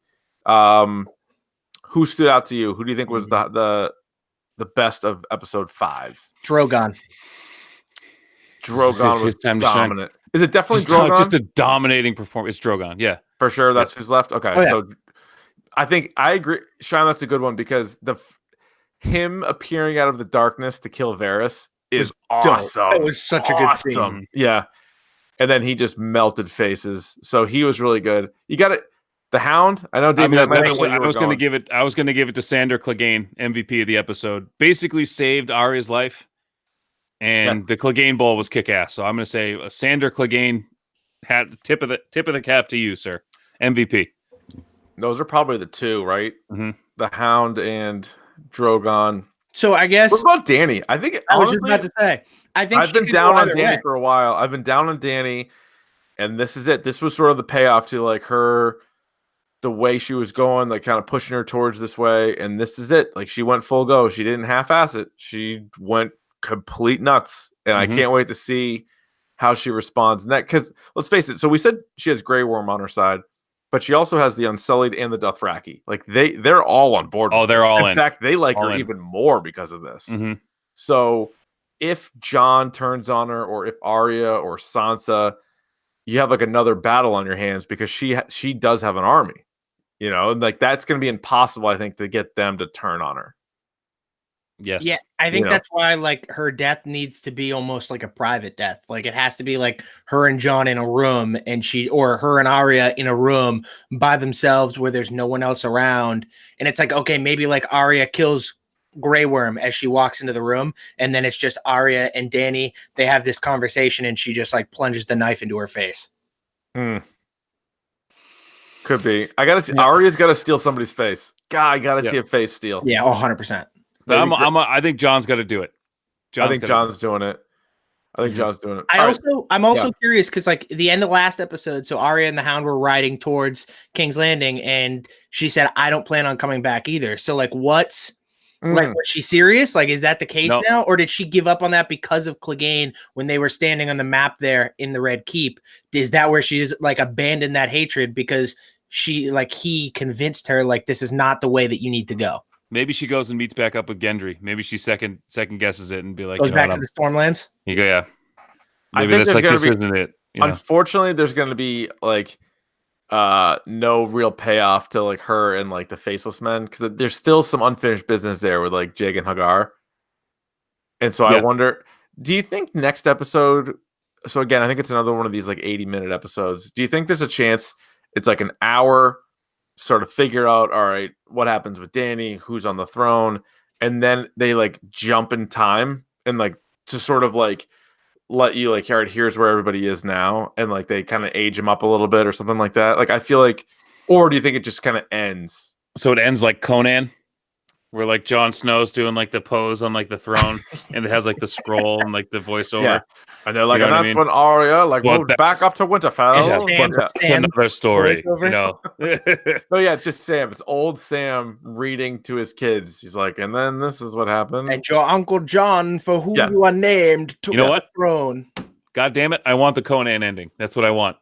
Who stood out to you? Who do you think was the best of episode 5? Drogon was dominant. Is it definitely Drogon? Just a dominating performance. It's Drogon, yeah. For sure, that's who's left? Okay, so I think I agree. Scheim, that's a good one, because him appearing out of the darkness to kill Varys is awesome. It was such a good scene. Yeah. And then he just melted faces. So he was really good. You got it. The Hound. I know, Davey. That might have been where you were going. I was going to give it to Sandor Clegane, MVP of the episode. Basically saved Arya's life, and the Clegane Bowl was kick ass. So I'm going to say Sandor Clegane had tip of the cap to you, sir. MVP. Those are probably the two, right? Mm-hmm. The Hound and Drogon. So I guess. What about Dany? I think I was just about to say. I think I've been down on Dany for a while. I've been down on Dany, and this is it. This was sort of the payoff to like her, the way she was going, like kind of pushing her towards this way, and this is it. Like she went full go. She didn't half-ass it. She went complete nuts, and I can't wait to see how she responds next. Because let's face it. So we said she has Grey Worm on her side, but she also has the Unsullied and the Dothraki. Like they're all on board. Oh, they're all in. In fact, they like her even more because of this. So if Jon turns on her, or if Arya or Sansa, you have like another battle on your hands because she does have an army, you know, and like that's going to be impossible, I think, to get them to turn on her. Yes. Yeah, I think that's why like her death needs to be almost like a private death. Like it has to be like her and Jon in a room, and or her and Arya in a room by themselves where there's no one else around. And it's like, okay, maybe like Arya kills Grey Worm as she walks into the room, and then it's just Arya and Dany. They have this conversation, and she just like plunges the knife into her face. Could be. I gotta see. Arya's got to steal somebody's face. God, I gotta see a face steal. Yeah, 100%. I think Jon's got to do it. I think Jon's doing it. I'm also curious because like the end of last episode, so Arya and the Hound were riding towards King's Landing, and she said, "I don't plan on coming back either." So like, what's like, was she serious? Like, is that the case now, or did she give up on that because of Clegane when they were standing on the map there in the Red Keep? Is that where she's like abandoned that hatred because he convinced her like this is not the way that you need to go? Maybe she goes and meets back up with Gendry. Maybe she second guesses it and be like, goes back to the Stormlands. You go, yeah. Maybe this isn't it. Unfortunately, there's going to be like no real payoff to like her and like the Faceless Men, because there's still some unfinished business there with like Jake and Hagar. And so I wonder, do you think next episode? So again, I think it's another one of these like 80-minute episodes. Do you think there's a chance it's like an hour? Sort of figure out, all right, what happens with Dany, who's on the throne, and then they like jump in time and like to sort of like let you like, all right, here's where everybody is now, and like they kind of age him up a little bit or something like that. Like I feel like, or do you think it just kind of ends? So it ends like Conan, where like Jon Snow's doing like the pose on like the throne, and it has like the scroll and like the voiceover. Yeah. And they're like, and that's when Arya like moved back up to Winterfell. It's another story, you know. No, yeah, it's just Sam. It's old Sam reading to his kids. He's like, and then this is what happened. And your Uncle Jon, for whom you are named, took the throne. God damn it! I want the Conan ending. That's what I want.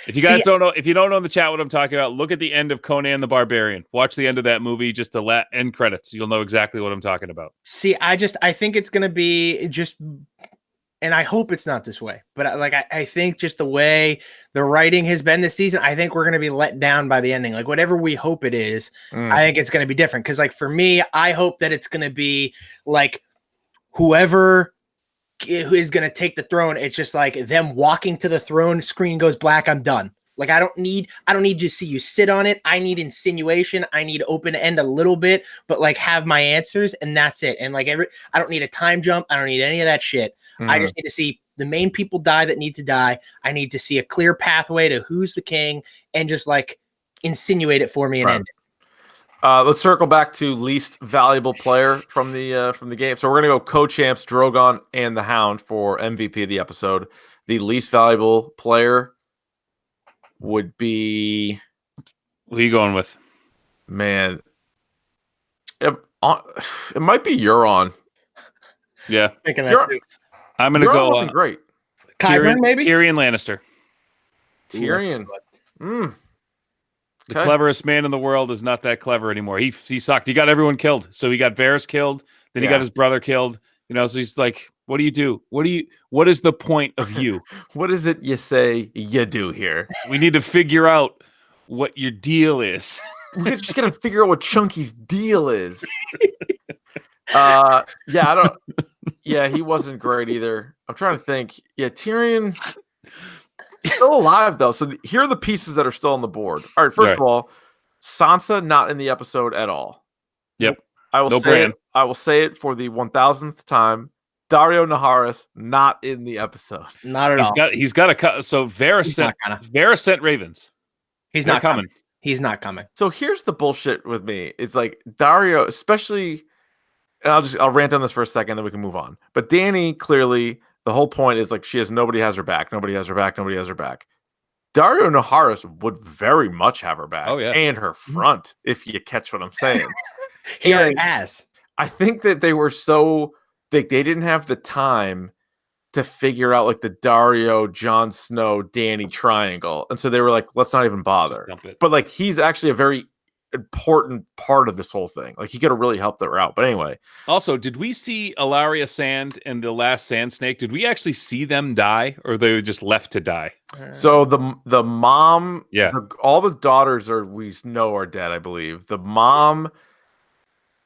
If you guys don't know, if you don't know in the chat what I'm talking about, look at the end of Conan the Barbarian. Watch the end of that movie, just the end credits. You'll know exactly what I'm talking about. See, I think it's gonna be just. And I hope it's not this way, but I think just the way the writing has been this season, I think we're going to be let down by the ending. Like whatever we hope it is, I think it's going to be different. Cause like for me, I hope that it's going to be like whoever is going to take the throne. It's just like them walking to the throne, screen goes black. I'm done. Like I don't need to see you sit on it. I need insinuation. I need open end a little bit, but like have my answers, and that's it. And like I don't need a time jump. I don't need any of that shit. I just need to see the main people die that need to die. I need to see a clear pathway to who's the king, and just like insinuate it for me and end it. Let's circle back to least valuable player from the game. So we're gonna go co-champs Drogon and the Hound for MVP of the episode. The least valuable player would be, who are you going with? Man, it might be Euron. Yeah, thinking that too. I'm gonna go. Great. Tyrion, maybe Tyrion Lannister. Tyrion. The cleverest man in the world is not that clever anymore. He sucked. He got everyone killed. So he got Varys killed. Then he got his brother killed. You know, so he's like, what do you do? What is the point of you? What is it you say you do here? We need to figure out what your deal is. We're just gonna figure out what Chunky's deal is. He wasn't great either. I'm trying to think. Yeah, Tyrion. Still alive though. So here are the pieces that are still on the board. All right, first of all, Sansa not in the episode at all. Yep. I will say it. I will say it for the 1000th time. Dario Naharis not in the episode. Not at all. He's got a cut. So Varys sent ravens. He's not coming. He's not coming. So here's the bullshit with me. It's like Dario, especially, and I'll rant on this for a second, then we can move on. But Dany, clearly, the whole point is like nobody has her back. Nobody has her back. Nobody has her back. Dario Naharis would very much have her back and her front, if you catch what I'm saying. He already has. I think that they were so they didn't have the time to figure out like the Dario, Jon Snow, Dany triangle. And so they were like, let's not even bother. But like he's actually a very important part of this whole thing. Like he could have really helped her out. But anyway. Also, did we see Ilaria Sand and the last Sand Snake? Did we actually see them die, or they were just left to die? So the mom, all the daughters we know are dead, I believe. The mom,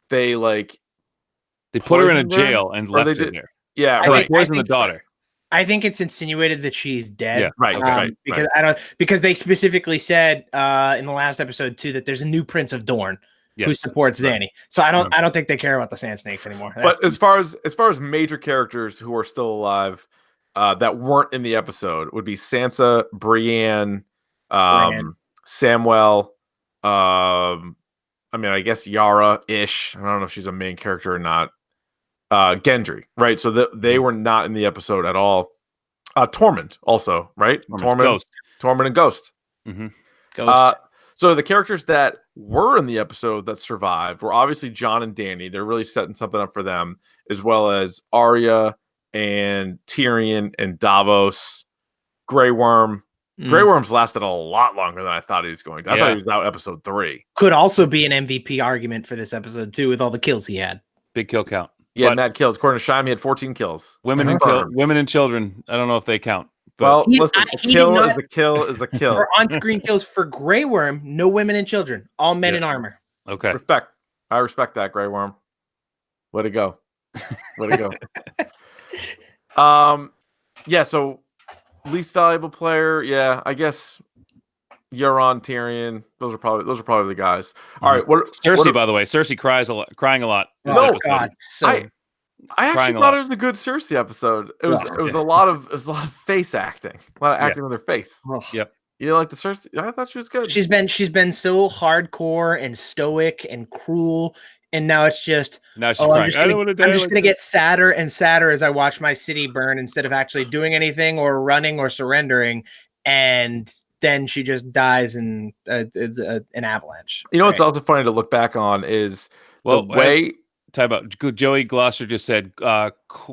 they put her in a jail and left her there. Yeah, right. Poison the daughter. I think it's insinuated that she's dead. Yeah, right. Because they specifically said in the last episode too that there's a new Prince of Dorne who supports Dany. So I don't think they care about the Sand Snakes anymore. But as far as major characters who are still alive that weren't in the episode would be Sansa, Brienne, Samwell, I mean, I guess Yara-ish. I don't know if she's a main character or not. Gendry, right? So they were not in the episode at all. Tormund also, right? Tormund and Ghost. Mm-hmm. Ghost. So the characters that were in the episode that survived were obviously Jon and Dany. They're really setting something up for them, as well as Arya and Tyrion and Davos, Grey Worm. Grey Worm's lasted a lot longer than I thought he was going to. I thought he was out episode 3. Could also be an MVP argument for this episode too, with all the kills he had. Big kill count. Yeah, mad kills. According to Scheim, he had 14 kills. Women and children. I don't know if they count. Well, listen, a kill is a kill is a kill. For on-screen kills for Grey Worm, no women and children, all men in armor. Okay. I respect that, Grey Worm. Way to go. Way to go. Yeah, so least valuable player, I guess Euron, Tyrion, those are probably the guys. All right, Cersei, by the way, Cersei crying a lot. No, God, I actually thought it was a good Cersei episode. It was a lot of face acting, a lot of acting with her face. Yep. You didn't like the Cersei? I thought she was good. She's been so hardcore and stoic and cruel, and now it's just she's crying. I'm just gonna get sadder and sadder as I watch my city burn instead of actually doing anything or running or surrendering, and then she just dies in an avalanche. You know what's also funny to look back on is the way. Time out. Joey Gloucester just said Qyburn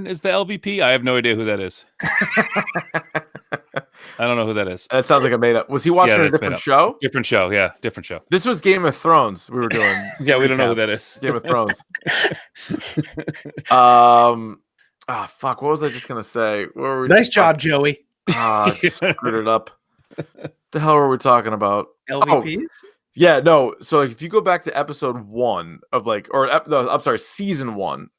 is the LVP. I have no idea who that is. I don't know who that is. That sounds like a made up. Was he watching a different show? Different show, yeah. Different show. This was Game of Thrones we were doing. Yeah, we don't know who that is. Game of Thrones. Fuck. What was I just going to say? Nice job, Joey. Just screwed it up. The hell were we talking about? LVPs? Yeah, no. So if you go back to episode 1 of season 1,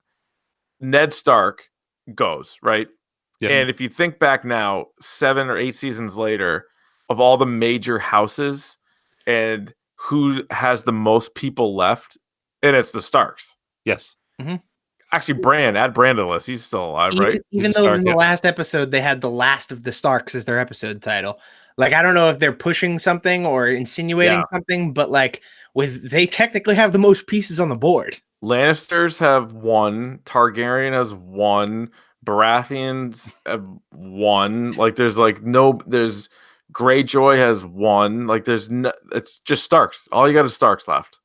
Ned Stark goes, right? Yeah. And if you think back now, 7 or 8 seasons later, of all the major houses and who has the most people left, and it's the Starks. Yes. Mm-hmm. Actually, add Bran to the list. He's still alive, right? Even though in the last episode they had the last of the Starks as their episode title. Like, I don't know if they're pushing something or insinuating something, but like they technically have the most pieces on the board. Lannisters have 1, Targaryen has 1, Baratheons have 1. Like there's Greyjoy has 1. Like it's just Starks. All you got is Starks left.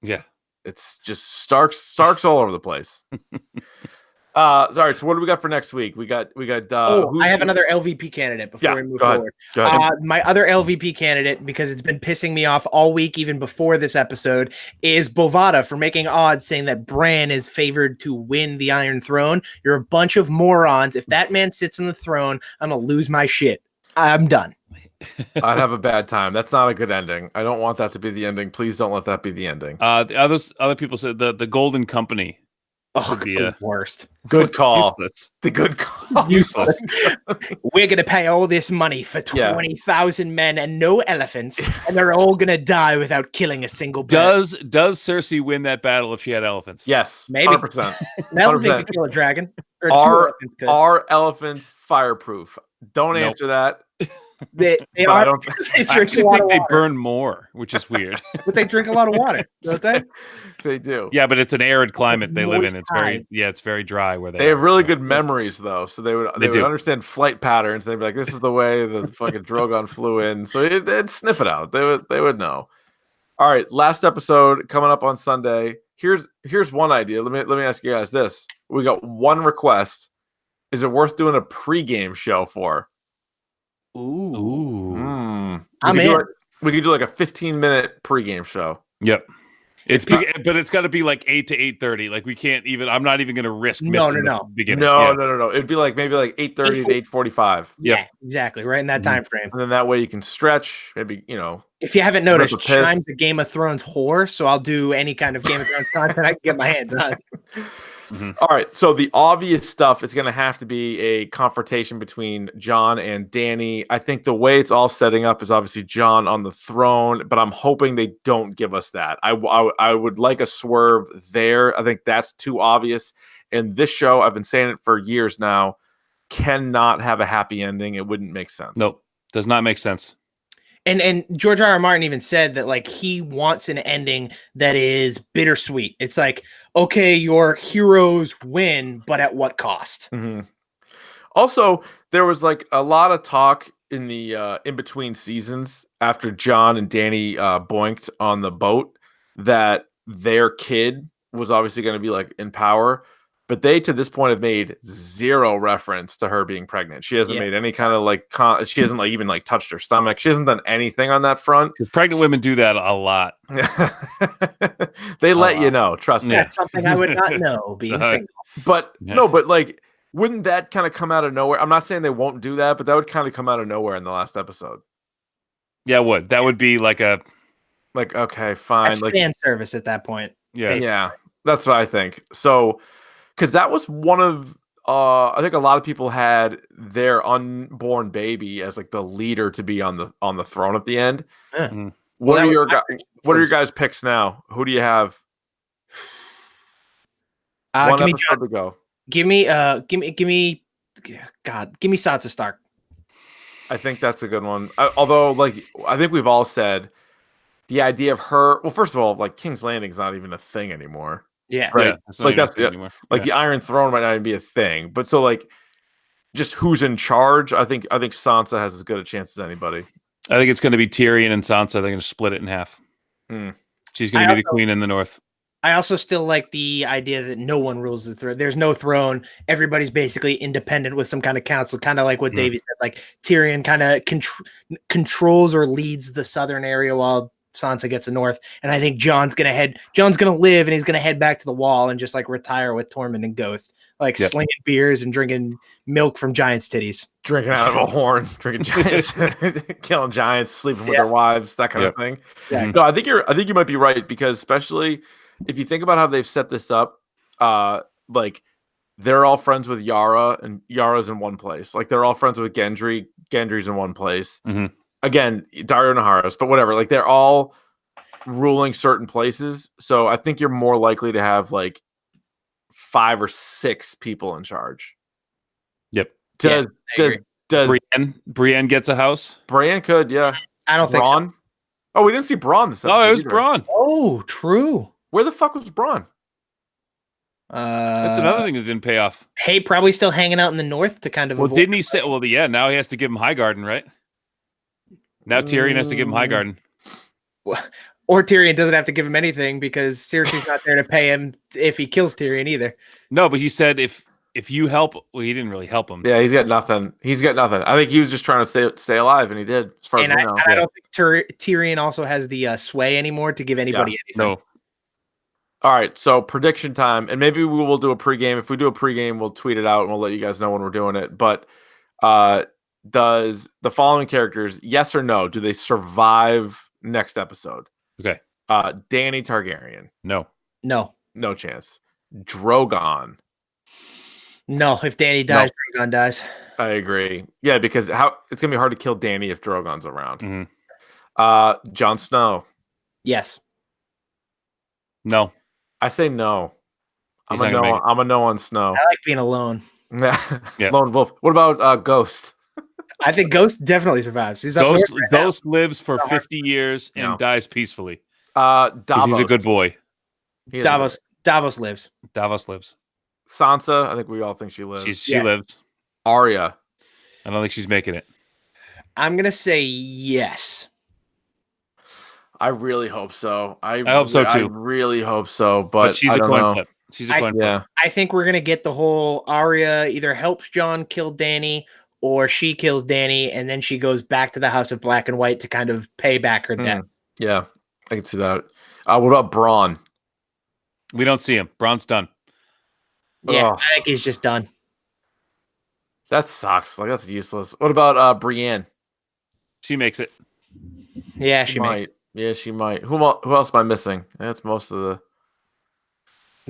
Yeah. It's just Starks all over the place. Sorry. So what do we got for next week? We got. I have another LVP candidate before we move forward. Go ahead. My other LVP candidate, because it's been pissing me off all week, even before this episode, is Bovada for making odds saying that Bran is favored to win the Iron Throne. You're a bunch of morons. If that man sits on the throne, I'm gonna lose my shit. I'm done. I'd have a bad time. That's not a good ending. I don't want that to be the ending. Please don't let that be the ending. The other people said the Golden Company Oh, the worst. Good call. Useless. The good call. Useless. We're going to pay all this money for 20,000 men and no elephants, and they're all going to die without killing a single bird. Does Cersei win that battle if she had elephants? Yes. Maybe. 100%. An elephant could kill a dragon. Or are elephants fireproof? Don't answer that. They are. I actually think they burn more, which is weird. But they drink a lot of water, don't they? They do. Yeah, but it's an arid climate they live in. It's very dry where they have really good memories though, so they would understand flight patterns. They'd be like, "This is the way the fucking Drogon flew in," so they'd sniff it out. They would know. All right, last episode coming up on Sunday. Here's one idea. Let me ask you guys this. We got one request. Is it worth doing a pregame show for? Ooh. I'm in. We could do like a 15-minute pregame show. Yep. But it's got to be like 8 to 8:30. Like we can't even. I'm not even going to risk missing the beginning. No. It'd be like maybe like 8:30 to 8:45. Yeah, exactly. Right in that time frame. And then that way you can stretch. Maybe If you haven't noticed, Scheim's a Game of Thrones whore, so I'll do any kind of Game of Thrones content I can get my hands on. All right, so the obvious stuff is going to have to be a confrontation between Jon and Dany. I think the way it's all setting up is obviously Jon on the throne, but I'm hoping they don't give us that. I would like a swerve there. I think that's too obvious. And this show, I've been saying it for years now, cannot have a happy ending. It wouldn't make sense. Nope, does not make sense. And George R.R. Martin even said that like he wants an ending that is bittersweet. It's like, okay, your heroes win, but at what cost? Mm-hmm. Also, there was like a lot of talk in the in between seasons after Jon and Dany boinked on the boat that their kid was obviously going to be like in power. But they, to this point, have made zero reference to her being pregnant. She hasn't made any kind of like, she hasn't like even like touched her stomach. She hasn't done anything on that front. Because pregnant women do that a lot. They let you know. Trust me. That's something I would not know being single. But no, but like, wouldn't that kind of come out of nowhere? I'm not saying they won't do that, but that would kind of come out of nowhere in the last episode. Yeah, it would. That would be like okay, fine. That's like fan service at that point. Yeah. Basically. Yeah. That's what I think. So, because that was one of, I think a lot of people had their unborn baby as like the leader to be on the throne at the end. Mm-hmm. What are your guys' picks now? Who do you have? Give me Jon. To go. Give me Sansa Stark. I think that's a good one. Although, like, I think we've all said the idea of her. Well, first of all, like King's Landing's not even a thing anymore. Yeah, right. Yeah, like that's the Iron Throne might not even be a thing. But so like, just who's in charge? I think Sansa has as good a chance as anybody. I think it's going to be Tyrion and Sansa. They're going to split it in half. She's going to be the queen in the north. I also still like the idea that no one rules the throne. There's no throne. Everybody's basically independent with some kind of council, kind of like what Davey said. Like Tyrion kind of controls or leads the southern area while Sansa gets the north. And I think Jon's gonna live and he's gonna head back to the wall and just like retire with Tormund and Ghost, like slinging beers and drinking milk from giants' titties, drinking out of a horn, drinking giants, killing giants, sleeping with their wives, that kind of thing. Yeah. No, I think you might be right, because especially if you think about how they've set this up, like they're all friends with Yara, and Yara's in one place. Like they're all friends with Gendry. Gendry's in one place. Again, Dario Naharis, but whatever. Like they're all ruling certain places. So I think you're more likely to have like 5 or 6 people in charge. Yep. Does Brienne gets a house? Brienne could, yeah. I don't think so. Oh, we didn't see Bronn this episode. Oh, it was Bronn. Oh, true. Where the fuck was Bronn? That's another thing that didn't pay off. Hey, probably still hanging out in the north to kind of. Well, didn't he say? Well, yeah. Now he has to give him Highgarden, right? Now Tyrion has to give him Highgarden. Or Tyrion doesn't have to give him anything because Cersei's not there to pay him if he kills Tyrion either. No, but he said if you help, well, he didn't really help him. Yeah, he's got nothing. I think he was just trying to stay alive, and he did. As far as I know. I don't think Tyrion also has the sway anymore to give anybody anything. No. All right, so prediction time, and maybe we will do a pregame. If we do a pregame, we'll tweet it out and we'll let you guys know when we're doing it. But does the following characters, yes or no, do they survive next episode? Okay. Dany Targaryen. No chance. Drogon. No, if Dany dies, Drogon dies. I agree. Yeah, because it's gonna be hard to kill Dany if Drogon's around. Mm-hmm. Jon Snow. Yes. No. I say no. He's I'm a no on Snow. I like being alone. Lone Wolf. What about Ghost? I think Ghost definitely survives. Ghost lives for 50 years and dies peacefully. Davos. He's a good boy. Davos lives. Davos lives. Sansa. I think we all think she lives. She lives. Arya. I don't think she's making it. I'm gonna say yes. I really hope so. I hope so too. I really hope so, but she's a coin flip. She's a coin flip. I think we're gonna get the whole Arya either helps Jon kill Dany or she kills Dany and then she goes back to the House of Black and White to kind of pay back her debt. Yeah, I can see that. What about Bronn? We don't see him. Bronn's done. Yeah, I think he's just done. That sucks. Like, that's useless. What about Brienne? She makes it. Yeah, she might. Yeah, she might. Who else am I missing? That's most of the.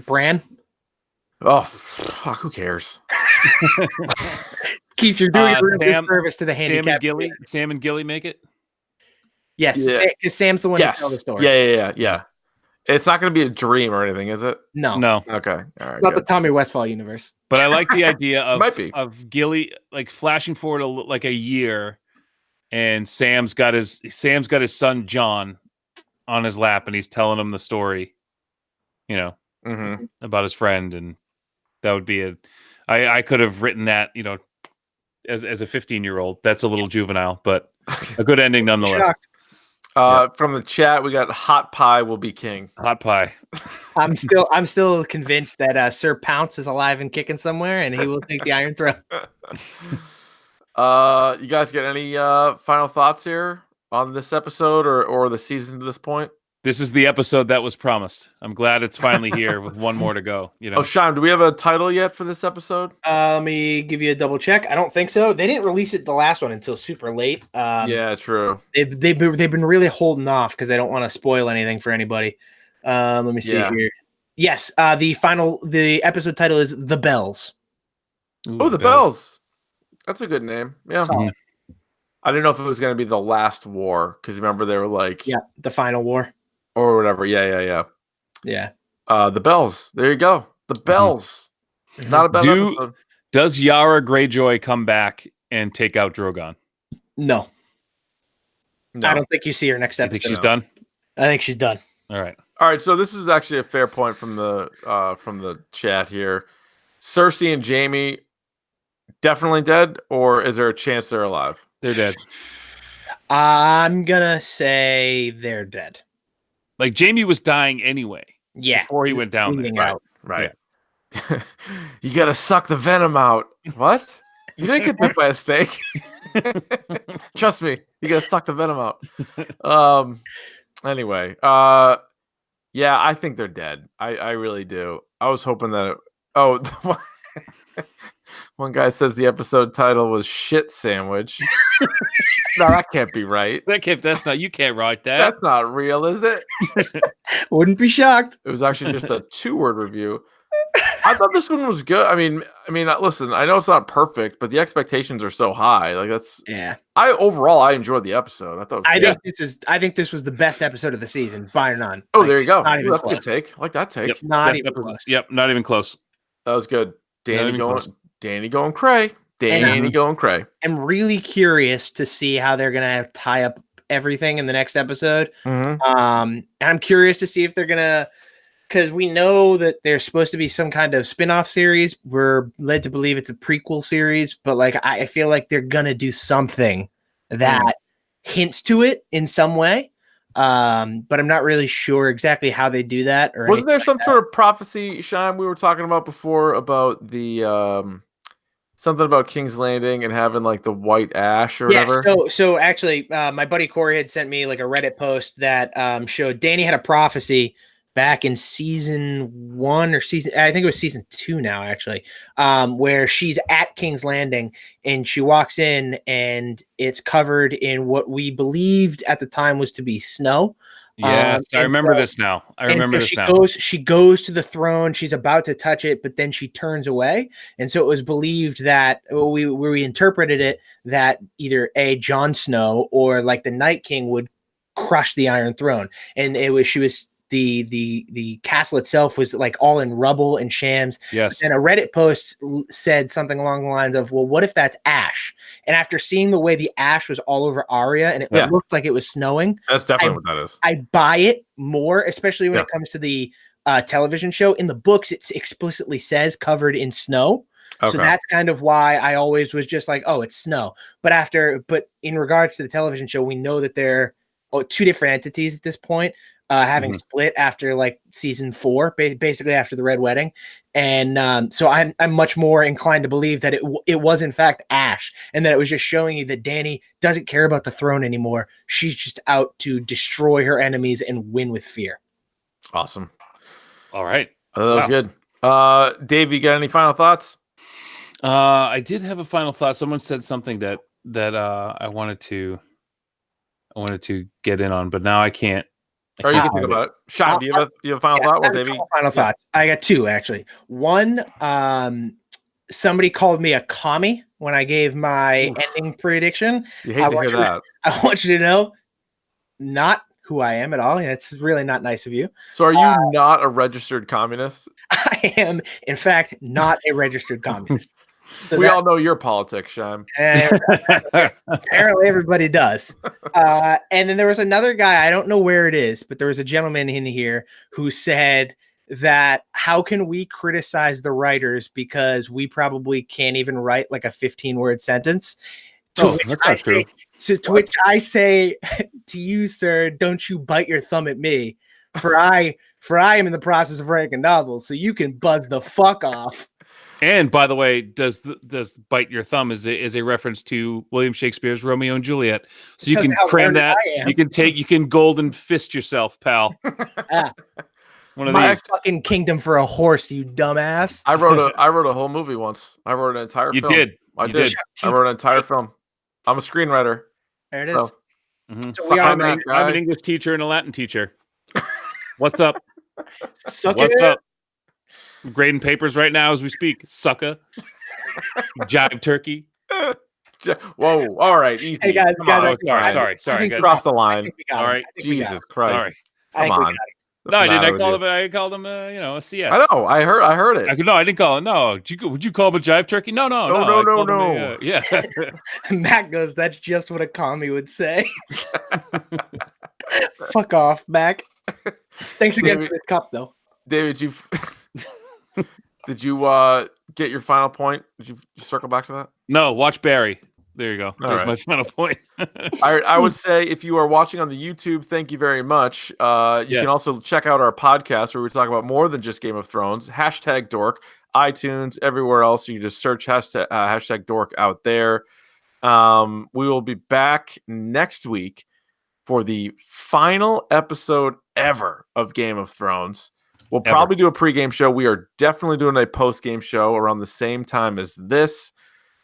Bran. Oh, fuck! Who cares? Keefe, you're doing a real disservice to the handicap. Sam and Gilly make it. Yes, because Sam's the one who tells the story. Yeah. It's not going to be a dream or anything, is it? No. Okay. All right. It's not the Tommy Westphal universe. But I like the idea of Gilly like flashing forward like a year, and Sam's got his son John on his lap, and he's telling him the story, about his friend, and that would be I could have written that, as a 15-year-old. That's a little juvenile, but a good ending nonetheless. From the chat, we got Hot Pie will be king. Hot Pie. I'm still convinced that Sir Pounce is alive and kicking somewhere, and he will take the Iron Throne. You guys get any final thoughts here on this episode or the season to this point? This is the episode that was promised. I'm glad it's finally here with one more to go. Oh, Scheim, do we have a title yet for this episode? Let me give you a double check. I don't think so. They didn't release it the last one until super late. Yeah, true. They've been really holding off because they don't want to spoil anything for anybody. Let me see here. Yes, the episode title is The Bells. Ooh, The Bells. That's a good name. Yeah. I didn't know if it was going to be The Last War, because remember they were like... Yeah, The Final War. Or whatever. Yeah. Yeah. The Bells. There you go. The Bells. Not a bad episode. Does Yara Greyjoy come back and take out Drogon? No. I don't think you see her next episode. I think she's done? I think she's done. All right. So this is actually a fair point from the chat here. Cersei and Jaime definitely dead, or is there a chance they're alive? They're dead. I'm gonna say they're dead. Like Jaime was dying anyway. Yeah. Before he went down there. Right. Yeah. You gotta suck the venom out. What? You didn't get bit by a snake. Trust me, you gotta suck the venom out. Anyway, yeah, I think they're dead. I really do. I was hoping that one guy says the episode title was Shit Sandwich. No, that can't be right. You can't write that. That's not real, is it? Wouldn't be shocked. It was actually just a 2-word review. I thought this one was good. I mean, listen, I know it's not perfect, but the expectations are so high. Like I enjoyed the episode. I thought. I think this was the best episode of the season, bar none. Oh, there you go. Not even that's close. A good take. I like that take. Yep. Not even close. Yep, not even close. That was good. Danny going cray. Danny going cray. I'm really curious to see how they're gonna tie up everything in the next episode. And I'm curious to see if they're gonna, because we know that there's supposed to be some kind of spin-off series. We're led to believe it's a prequel series, but like I feel like they're gonna do something that hints to it in some way. But I'm not really sure exactly how they do that. Or wasn't there some sort of prophecy, Scheim, we were talking about before about the something about King's Landing and having like the white ash or whatever? So actually, my buddy Corey had sent me like a Reddit post that showed Danny had a prophecy back in season 1 or I think it was season 2 now, actually, where she's at King's Landing and she walks in and it's covered in what we believed at the time was to be snow. Yes, I remember this now. She goes to the throne. She's about to touch it, but then she turns away. And so it was believed that we interpreted it that either Jon Snow or like the Night King would crush the Iron Throne. And the castle itself was like all in rubble and shams. Yes. And a Reddit post said something along the lines of, well, what if that's ash? And after seeing the way the ash was all over Arya and it looked like it was snowing, that's definitely what that is. I buy it more, especially when it comes to the television show. In the books, it explicitly says covered in snow. Okay. So that's kind of why I always was just like, oh, it's snow. But in regards to the television show, we know that they're two different entities at this point. Having split after like season 4, basically after the Red Wedding. And so I'm much more inclined to believe that it was in fact ash, and that it was just showing you that Dany doesn't care about the throne anymore. She's just out to destroy her enemies and win with fear. Awesome. All right. That was good. Dave, you got any final thoughts? I did have a final thought. Someone said something that I wanted to get in on, but now I can't. Or you can think about it. Scheim, do you have a final thought? Well, Davey? Final thoughts. I got 2 actually. One, somebody called me a commie when I gave my ending prediction. You hate to hear that. I want you to know, not who I am at all. It's really not nice of you. So, are you not a registered communist? I am, in fact, not a registered communist. So we all know your politics, Scheim. Apparently everybody does. And then there was another guy, I don't know where it is, but there was a gentleman in here who said that how can we criticize the writers because we probably can't even write like a 15-word sentence? That's not true. To which I say to you, sir, don't you bite your thumb at me, for I am in the process of writing a novel, so you can buzz the fuck off. And by the way, does bite your thumb is a reference to William Shakespeare's Romeo and Juliet. So you can cram that. You can golden fist yourself, pal. One of these. Fucking kingdom for a horse, you dumbass. I wrote a whole movie once. I wrote an entire film. You did. I wrote an entire film. I'm a screenwriter. There it is. So I'm an English teacher and a Latin teacher. What's up? What's up? I'm grading papers right now as we speak. Sucker. Jive turkey. Whoa. All right. Easy. Hey, guys. Sorry. Cross the line. All right. Jesus Christ. Sorry. Come on. No, I didn't. I called him a CS. I know. I heard it. No, I didn't call it. No. Would you call him a jive turkey? No. No. Yeah. Matt goes, that's just what a commie would say. Fuck off, Mac. Thanks again for this cup, though. David, did you get your final point? Did you circle back to that? No, watch Barry. There you go. There's my final point. I would say if you are watching on the YouTube, thank you very much. You can also check out our podcast where we talk about more than just Game of Thrones. #Dork, iTunes, everywhere else. You can just search hashtag Dork out there. We will be back next week for the final episode ever of Game of Thrones. We'll probably do a pregame show. We are definitely doing a postgame show around the same time as this.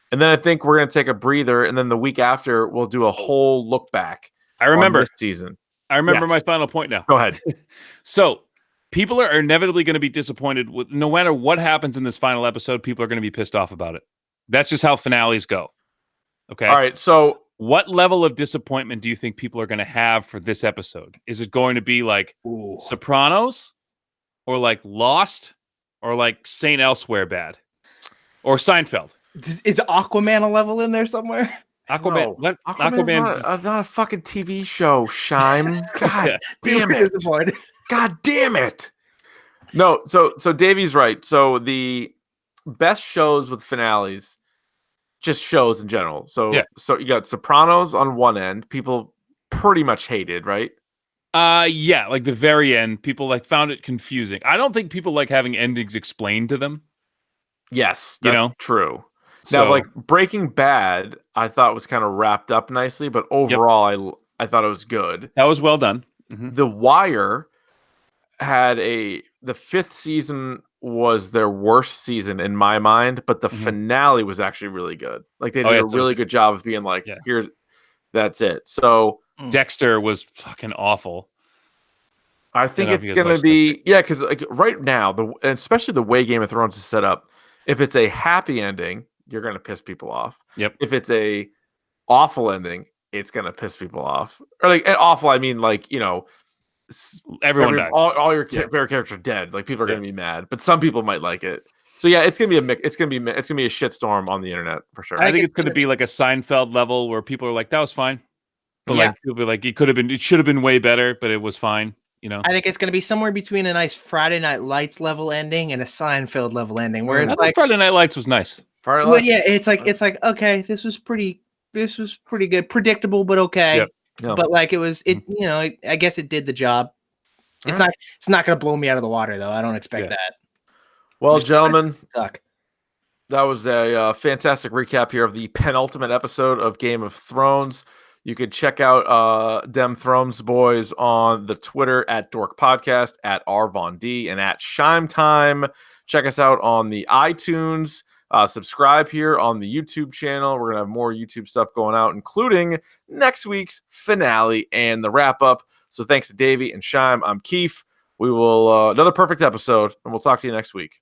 And then I think we're going to take a breather. And then the week after, we'll do a whole look back. I remember this season. I remember my final point now. Go ahead. So people are inevitably going to be disappointed with no matter what happens in this final episode. People are going to be pissed off about it. That's just how finales go. Okay. All right. So what level of disappointment do you think people are going to have for this episode? Is it going to be like Sopranos? Or like Lost, or like Saint Elsewhere bad, or Seinfeld. Is Aquaman a level in there somewhere? Aquaman. No. What? Aquaman's not a fucking TV show, Scheim. God damn it. God damn it. No, so Davey's right. So the best shows with finales, just shows in general. So you got Sopranos on one end, people pretty much hated, right? Yeah, like the very end, people like found it confusing. I don't think people like having endings explained to them. Yes, that's true. So, now, like Breaking Bad, I thought was kind of wrapped up nicely, but overall, I thought it was good. That was well done. The Wire had the 5th season was their worst season in my mind, but the finale was actually really good. Like they did a really good job of being like, that's it. So Dexter was fucking awful. I think it's gonna be because like right now, especially the way Game of Thrones is set up, if it's a happy ending, you're gonna piss people off. Yep. If it's a awful ending, it's gonna piss people off. Or like awful, I mean like everyone died. All your favorite characters are dead. Like people are gonna be mad, but some people might like it. So yeah, it's gonna be it's gonna be a shitstorm on the internet for sure. I think it's gonna be like a Seinfeld level where people are like, "That was fine," but like people be like, it should have been way better, but it was fine. You know, I think it's going to be somewhere between a nice Friday Night Lights level ending and a Seinfeld level ending, where it's like Friday Night Lights was nice. Well, yeah, it's like okay, this was pretty good, predictable, but okay. Yep. But like you know, I guess it did the job. It's not going to blow me out of the water though. I don't expect that. Well, gentlemen, that was a fantastic recap here of the penultimate episode of Game of Thrones. You could check out them Thrones Boyz on the Twitter at Dork Podcast, at RVonD, and at Scheim Time. Check us out on the iTunes. Subscribe here on the YouTube channel. We're going to have more YouTube stuff going out, including next week's finale and the wrap-up. So thanks to Davey and Scheim. I'm Keefe. We will another perfect episode, and we'll talk to you next week.